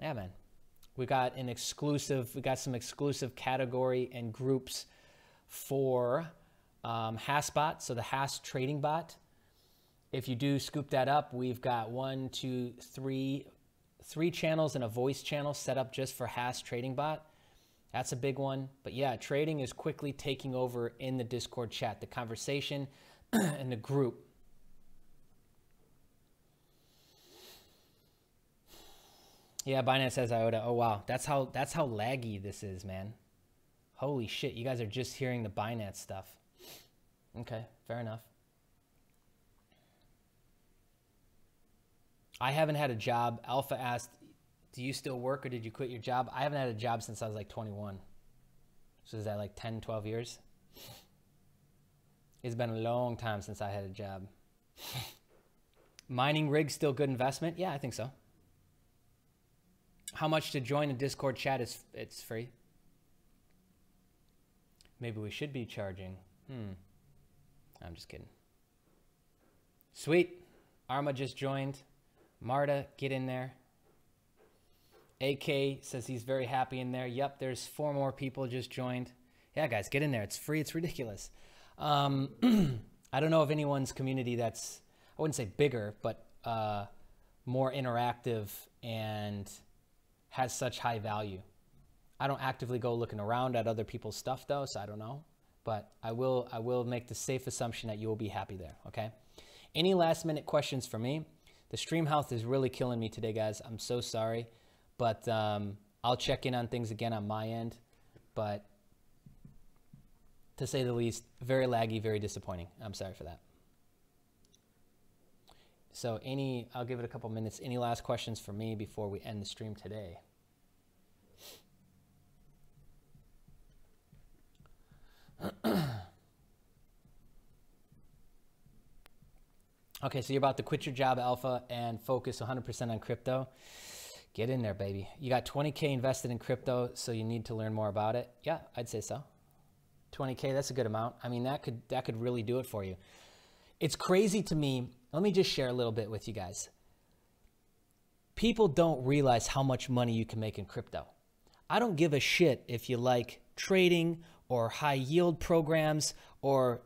Yeah, man. We got some exclusive category and groups for Hasbot, so the Has trading bot. If you do scoop that up, we've got three channels and a voice channel set up just for Has trading bot. That's a big one. But yeah, trading is quickly taking over in the Discord chat, the conversation and the group. Yeah, Binance says IOTA. Oh wow, that's how laggy this is, man. Holy shit, you guys are just hearing the Binance stuff. Okay, fair enough. I haven't had a job. Alpha asked, do you still work or did you quit your job? I haven't had a job since I was like 21. So is that like 10, 12 years? It's been a long time since I had a job. Mining rig still good investment? Yeah, I think so. How much to join the Discord chat? It's free. Maybe we should be charging. I'm just kidding. Sweet. Arma just joined. Marta, get in there. AK says he's very happy in there. Yep, there's 4 more people just joined. Yeah, guys, get in there. It's free. It's ridiculous. I don't know of anyone's community that's, I wouldn't say bigger, but more interactive and has such high value. I don't actively go looking around at other people's stuff though, so I don't know. But I will make the safe assumption that you will be happy there, okay? Any last minute questions for me? The stream health is really killing me today, guys. I'm so sorry. But I'll check in on things again on my end. But to say the least, very laggy, very disappointing. I'm sorry for that. So I'll give it a couple minutes. Any last questions for me before we end the stream today? Okay, so you're about to quit your job, Alpha, and focus 100% on crypto. Get in there, baby. You got 20K invested in crypto, so you need to learn more about it. Yeah, I'd say so. 20K, that's a good amount. I mean, that could really do it for you. It's crazy to me. Let me just share a little bit with you guys. People don't realize how much money you can make in crypto. I don't give a shit if you like trading or high yield programs or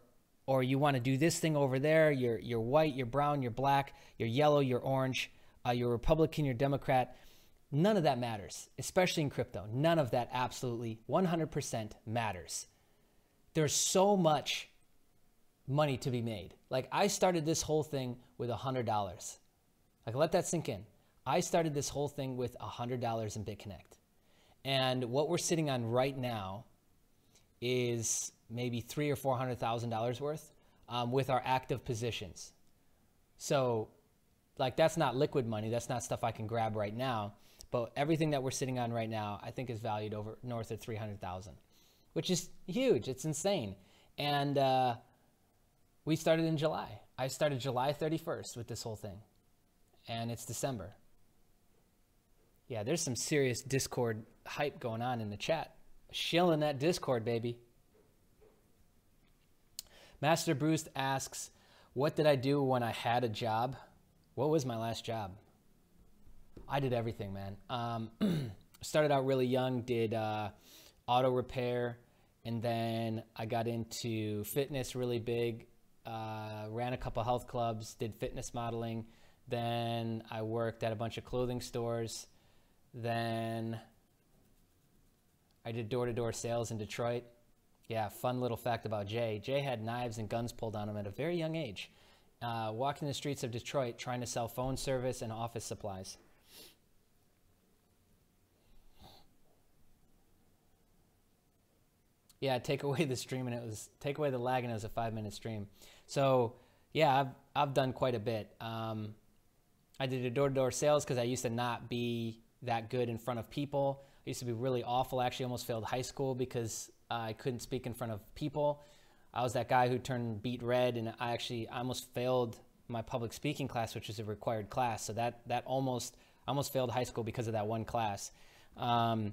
you want to do this thing over there. You're white, you're brown, you're black, you're yellow, you're orange, you're Republican, you're Democrat. None of that matters, especially in crypto. None of that absolutely 100% matters. There's so much money to be made. Like I started this whole thing with $100. Like let that sink in. I started this whole thing with $100 in BitConnect. And what we're sitting on right now is maybe $300,000 or $400,000 worth with our active positions. So like that's not liquid money. That's not stuff I can grab right now. But everything that we're sitting on right now, I think is valued over north of 300,000, which is huge. It's insane. And we started in July. I started July 31st with this whole thing. And it's December. Yeah, there's some serious Discord hype going on in the chat. Shilling that Discord, baby. Master Bruce asks, what did I do when I had a job? What was my last job? I did everything, man. Started out really young, did auto repair, and then I got into fitness really big, ran a couple health clubs, did fitness modeling. Then I worked at a bunch of clothing stores. Then I did door-to-door sales in Detroit. Yeah, fun little fact about Jay. Jay had knives and guns pulled on him at a very young age. Walking the streets of Detroit trying to sell phone service and office supplies. Yeah, take away the stream and take away the lag and it was a 5-minute stream. So yeah, I've done quite a bit. I I did a door-to-door sales because I used to not be that good in front of people. I used to be really awful. I actually almost failed high school because I couldn't speak in front of people. I was that guy who turned beet red, and I almost failed my public speaking class, which is a required class. So that almost failed high school because of that one class. Yeah,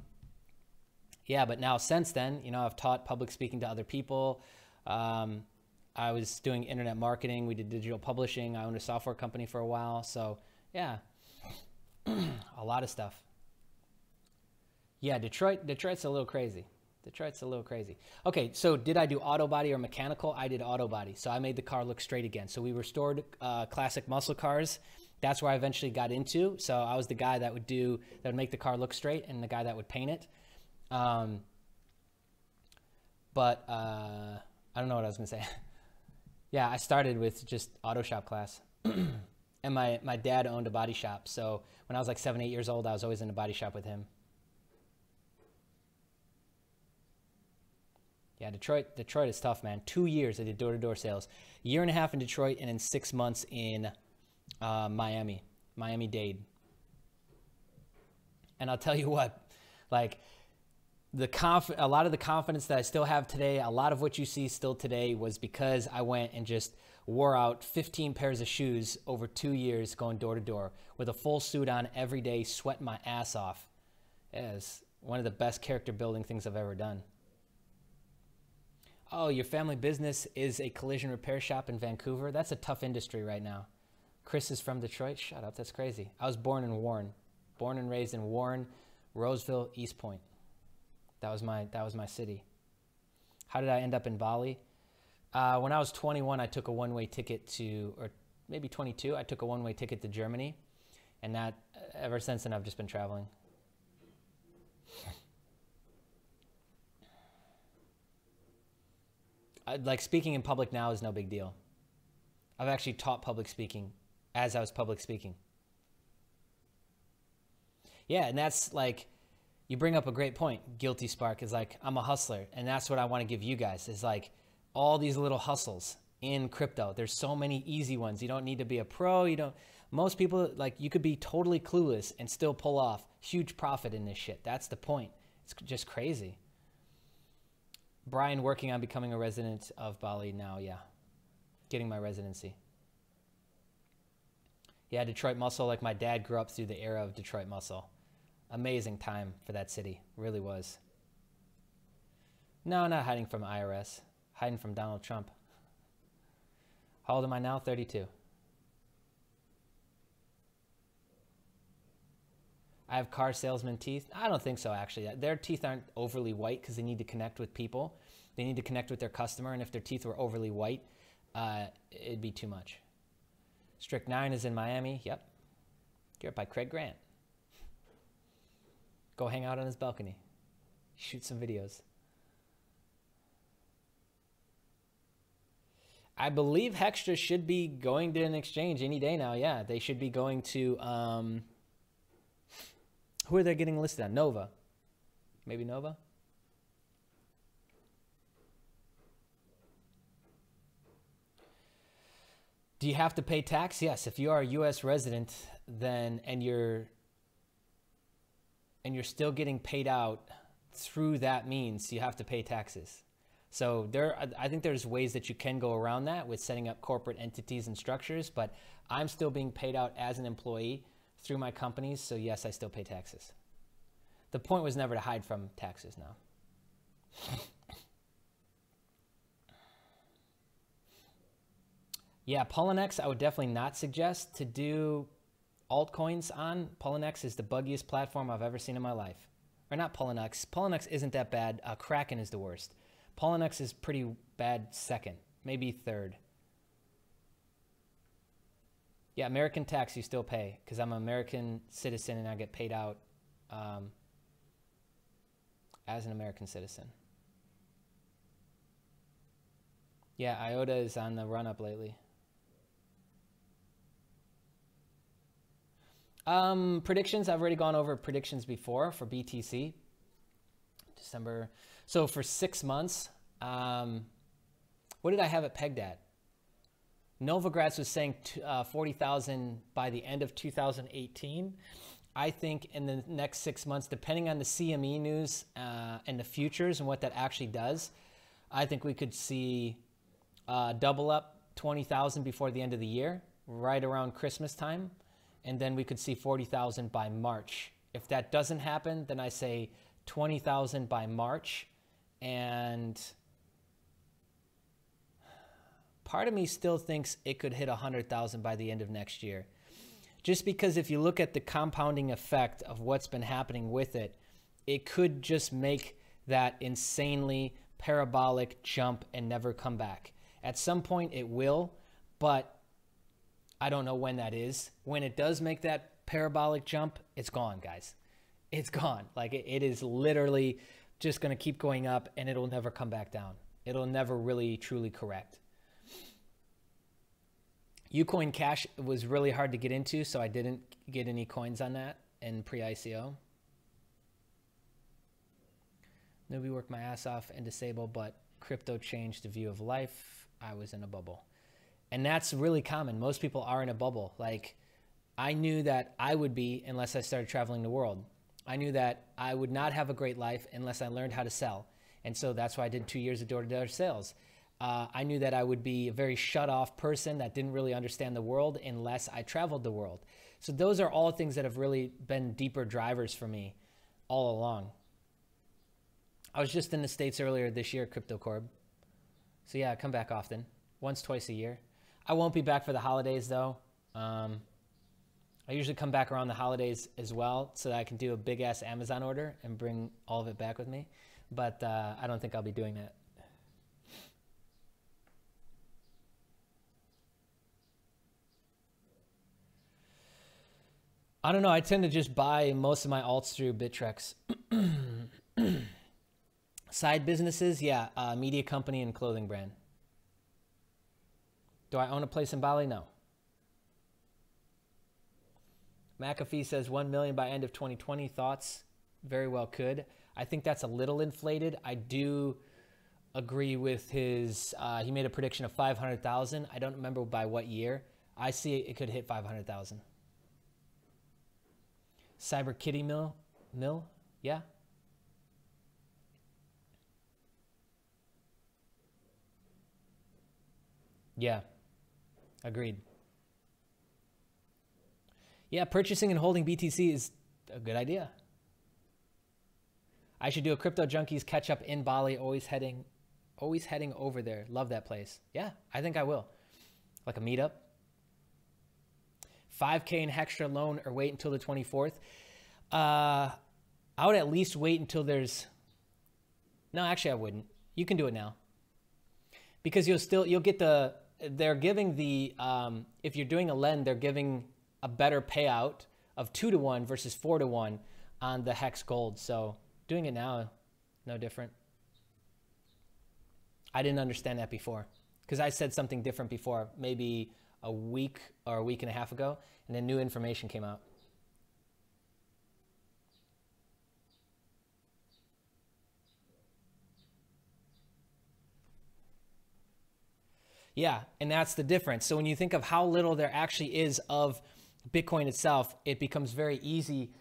but now since then, you know, I've taught public speaking to other people. I was doing internet marketing. We did digital publishing. I owned a software company for a while. So yeah, a lot of stuff. Yeah, Detroit's a little crazy. Detroit's a little crazy. Okay, so did I do auto body or mechanical? I did auto body. So I made the car look straight again. So we restored classic muscle cars. That's where I eventually got into. So I was the guy that would make the car look straight and the guy that would paint it. But I don't know what I was gonna say. Yeah, I started with just auto shop class. And my dad owned a body shop. So when I was like 7, 8 years old, I was always in a body shop with him. Yeah, Detroit is tough, man. 2 years I did door-to-door sales. 1.5 years in Detroit, and then 6 months in Miami-Dade. And I'll tell you what, like a lot of the confidence that I still have today, a lot of what you see still today was because I went and just wore out 15 pairs of shoes over 2 years going door to door with a full suit on every day, sweating my ass off. It is one of the best character building things I've ever done. Oh, your family business is a collision repair shop in Vancouver? That's a tough industry right now. Chris is from Detroit? Shut up, that's crazy. I was born in Warren. Born and raised in Warren, Roseville, East Point. That was my city. How did I end up in Bali? When I was 21, I took a one-way ticket to, or maybe 22, I took a one-way ticket to Germany. And that, ever since then, I've just been traveling. Like speaking in public now is no big deal. I've actually taught public speaking as I was public speaking. Yeah, and that's like, you bring up a great point. Guilty Spark is like, I'm a hustler. And that's what I want to give you guys is like all these little hustles in crypto. There's so many easy ones. You don't need to be a pro. Most people, like you could be totally clueless and still pull off huge profit in this shit. That's the point. It's just crazy. Brian working on becoming a resident of Bali now. Yeah. Getting my residency. Yeah. Detroit muscle. Like my dad grew up through the era of Detroit muscle. Amazing time for that city. Really was. No, not hiding from IRS. Hiding from Donald Trump. How old am I now? 32. I have car salesman teeth. I don't think so, actually. Their teeth aren't overly white because they need to connect with people. They need to connect with their customer. And if their teeth were overly white, it'd be too much. Strict 9 is in Miami. Yep. You're up by Craig Grant. Go hang out on his balcony. Shoot some videos. I believe Hextra should be going to an exchange any day now. Yeah, they should be going to... who are they getting listed on? Nova. Maybe Nova? Do you have to pay tax? Yes. If you are a U.S. resident, then and you're still getting paid out through that means, you have to pay taxes. So I think there's ways that you can go around that with setting up corporate entities and structures, but I'm still being paid out as an employee through my companies, so yes, I still pay taxes. The point was never to hide from taxes now. Yeah, Poloniex, I would definitely not suggest to do altcoins on. Poloniex is the buggiest platform I've ever seen in my life. Or not Poloniex. Poloniex isn't that bad. Kraken is the worst. Poloniex is pretty bad second, maybe third. Yeah, American tax you still pay because I'm an American citizen and I get paid out as an American citizen. Yeah, IOTA is on the run-up lately. Predictions, I've already gone over predictions before for BTC. December. So for 6 months, what did I have it pegged at? Novogratz was saying 40,000 by the end of 2018. I think in the next 6 months, depending on the CME news and the futures and what that actually does, I think we could see double up 20,000 before the end of the year, right around Christmas time. And then we could see 40,000 by March. If that doesn't happen, then I say 20,000 by March. And part of me still thinks it could hit 100,000 by the end of next year. Just because if you look at the compounding effect of what's been happening with it, it could just make that insanely parabolic jump and never come back. At some point it will, but I don't know when that is. When it does make that parabolic jump, it's gone, guys. It's gone. Like it is literally just going to keep going up and it'll never come back down. It'll never really truly correct. Ucoin Cash was really hard to get into, so I didn't get any coins on that in pre-ICO. Newbie worked my ass off and disabled, but crypto changed the view of life. I was in a bubble. And that's really common. Most people are in a bubble. Like, I knew that I would be unless I started traveling the world. I knew that I would not have a great life unless I learned how to sell. And so that's why I did 2 years of door-to-door sales. I knew that I would be a very shut-off person that didn't really understand the world unless I traveled the world. So those are all things that have really been deeper drivers for me all along. I was just in the States earlier this year, CryptoCorp. So yeah, I come back often, once, twice a year. I won't be back for the holidays, though. I usually come back around the holidays as well so that I can do a big-ass Amazon order and bring all of it back with me. But I don't think I'll be doing that. I don't know. I tend to just buy most of my alts through Bittrex. Side businesses, yeah. Media company and clothing brand. Do I own a place in Bali? No. McAfee says 1 million by end of 2020. Thoughts? Very well could. I think that's a little inflated. I do agree with his, he made a prediction of 500,000. I don't remember by what year. I see it could hit 500,000. Cyber Kitty Mill? Yeah. Yeah. Agreed. Yeah, purchasing and holding BTC is a good idea. I should do a Crypto Junkies catch up in Bali, always heading over there. Love that place. Yeah, I think I will. Like a meetup. 5K in Hextra loan or wait until the 24th. I would at least wait until there's, no, actually I wouldn't. You can do it now. Because you'll get the, they're giving the, if you're doing a lend, they're giving a better payout of 2-to-1 versus 4-to-1 on the Hex Gold. So doing it now, no different. I didn't understand that before because I said something different before, maybe a week or a week and a half ago, and then new information came out. Yeah, and that's the difference. So when you think of how little there actually is of Bitcoin itself, it becomes very easy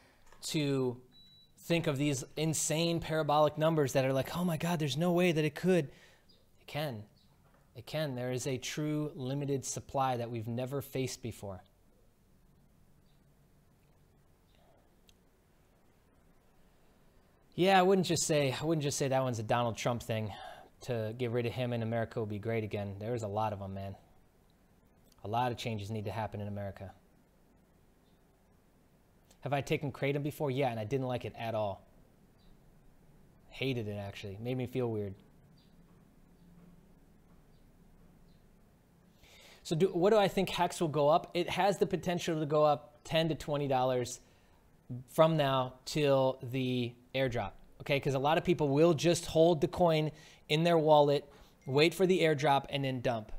to think of these insane parabolic numbers that are like, oh my God, there's no way that it could. It can. It can. There is a true limited supply that we've never faced before. Yeah, I wouldn't just say that one's a Donald Trump thing. To get rid of him and America will be great again. There's a lot of them, man. A lot of changes need to happen in America. Have I taken Kratom before? Yeah, and I didn't like it at all. Hated it, actually. Made me feel weird. So what do I think Hex will go up? It has the potential to go up $10 to $20 from now till the airdrop. Okay, because a lot of people will just hold the coin in their wallet, wait for the airdrop, and then dump.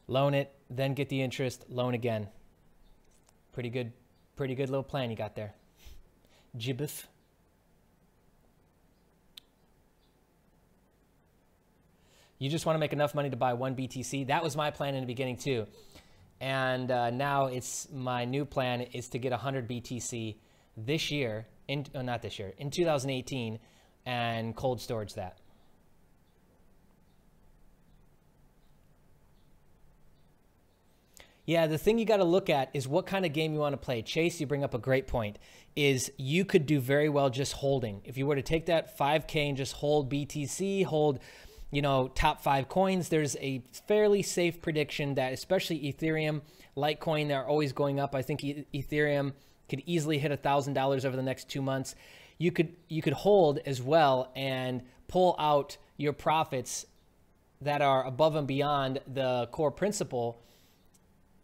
Loan it, then get the interest, loan again. Pretty good little plan you got there. Jibbif. You just want to make enough money to buy 1 BTC. That was my plan in the beginning too. And now it's my new plan is to get 100 BTC this year, not this year, in 2018, and cold storage that. Yeah, the thing you got to look at is what kind of game you want to play. Chase, you bring up a great point, is you could do very well just holding. If you were to take that 5K and just hold BTC, hold, you know, top 5 coins, there's a fairly safe prediction that especially Ethereum, Litecoin, they're always going up. I think Ethereum could easily hit $1,000 over the next 2 months. You could hold as well and pull out your profits that are above and beyond the core principle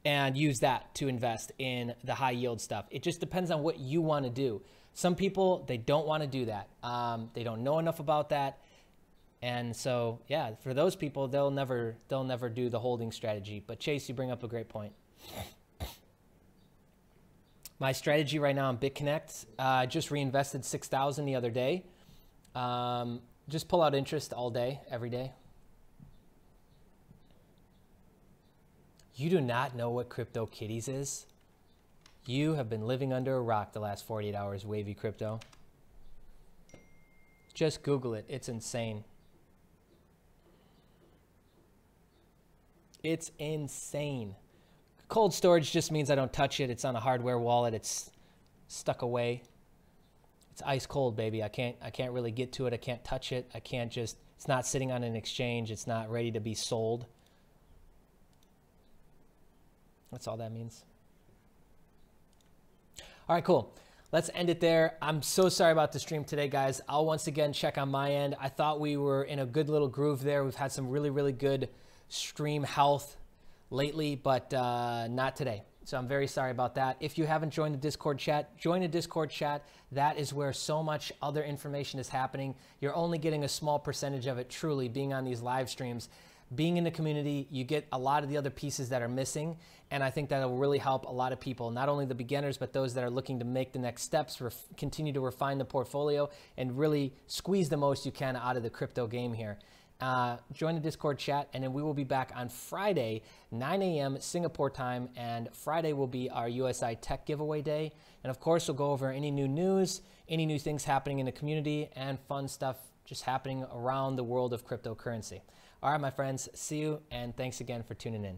and use that to invest in the high yield stuff. It just depends on what you want to do. Some people, they don't want to do that. They don't know enough about that. And so, yeah, for those people, they'll never do the holding strategy. But Chase, you bring up a great point. My strategy right now on BitConnect, I just reinvested 6,000 the other day. Just pull out interest all day, every day. You do not know what crypto kitties is? You have been living under a rock the last 48 hours, Wavy Crypto. Just Google it. It's insane. It's insane. Cold storage just means I don't touch it. It's on a hardware wallet. It's stuck away. It's ice cold, baby. I can't really get to it. I can't touch it. It's not sitting on an exchange. It's not ready to be sold. That's all that means. All right, cool. Let's end it there. I'm so sorry about the stream today, guys. I'll once again check on my end. I thought we were in a good little groove there. We've had some really, really good stream health lately, but not today. So I'm very sorry about that. If you haven't joined the Discord chat, join the Discord chat. That is where so much other information is happening. You're only getting a small percentage of it, truly, being on these live streams. Being in the community, you get a lot of the other pieces that are missing, and I think that will really help a lot of people, not only the beginners, but those that are looking to make the next steps, continue to refine the portfolio, and really squeeze the most you can out of the crypto game here. Join the Discord chat, and then we will be back on Friday, 9 a.m. Singapore time, and Friday will be our USI Tech giveaway day. And of course, we'll go over any new news, any new things happening in the community, and fun stuff just happening around the world of cryptocurrency. All right, my friends, see you, and thanks again for tuning in.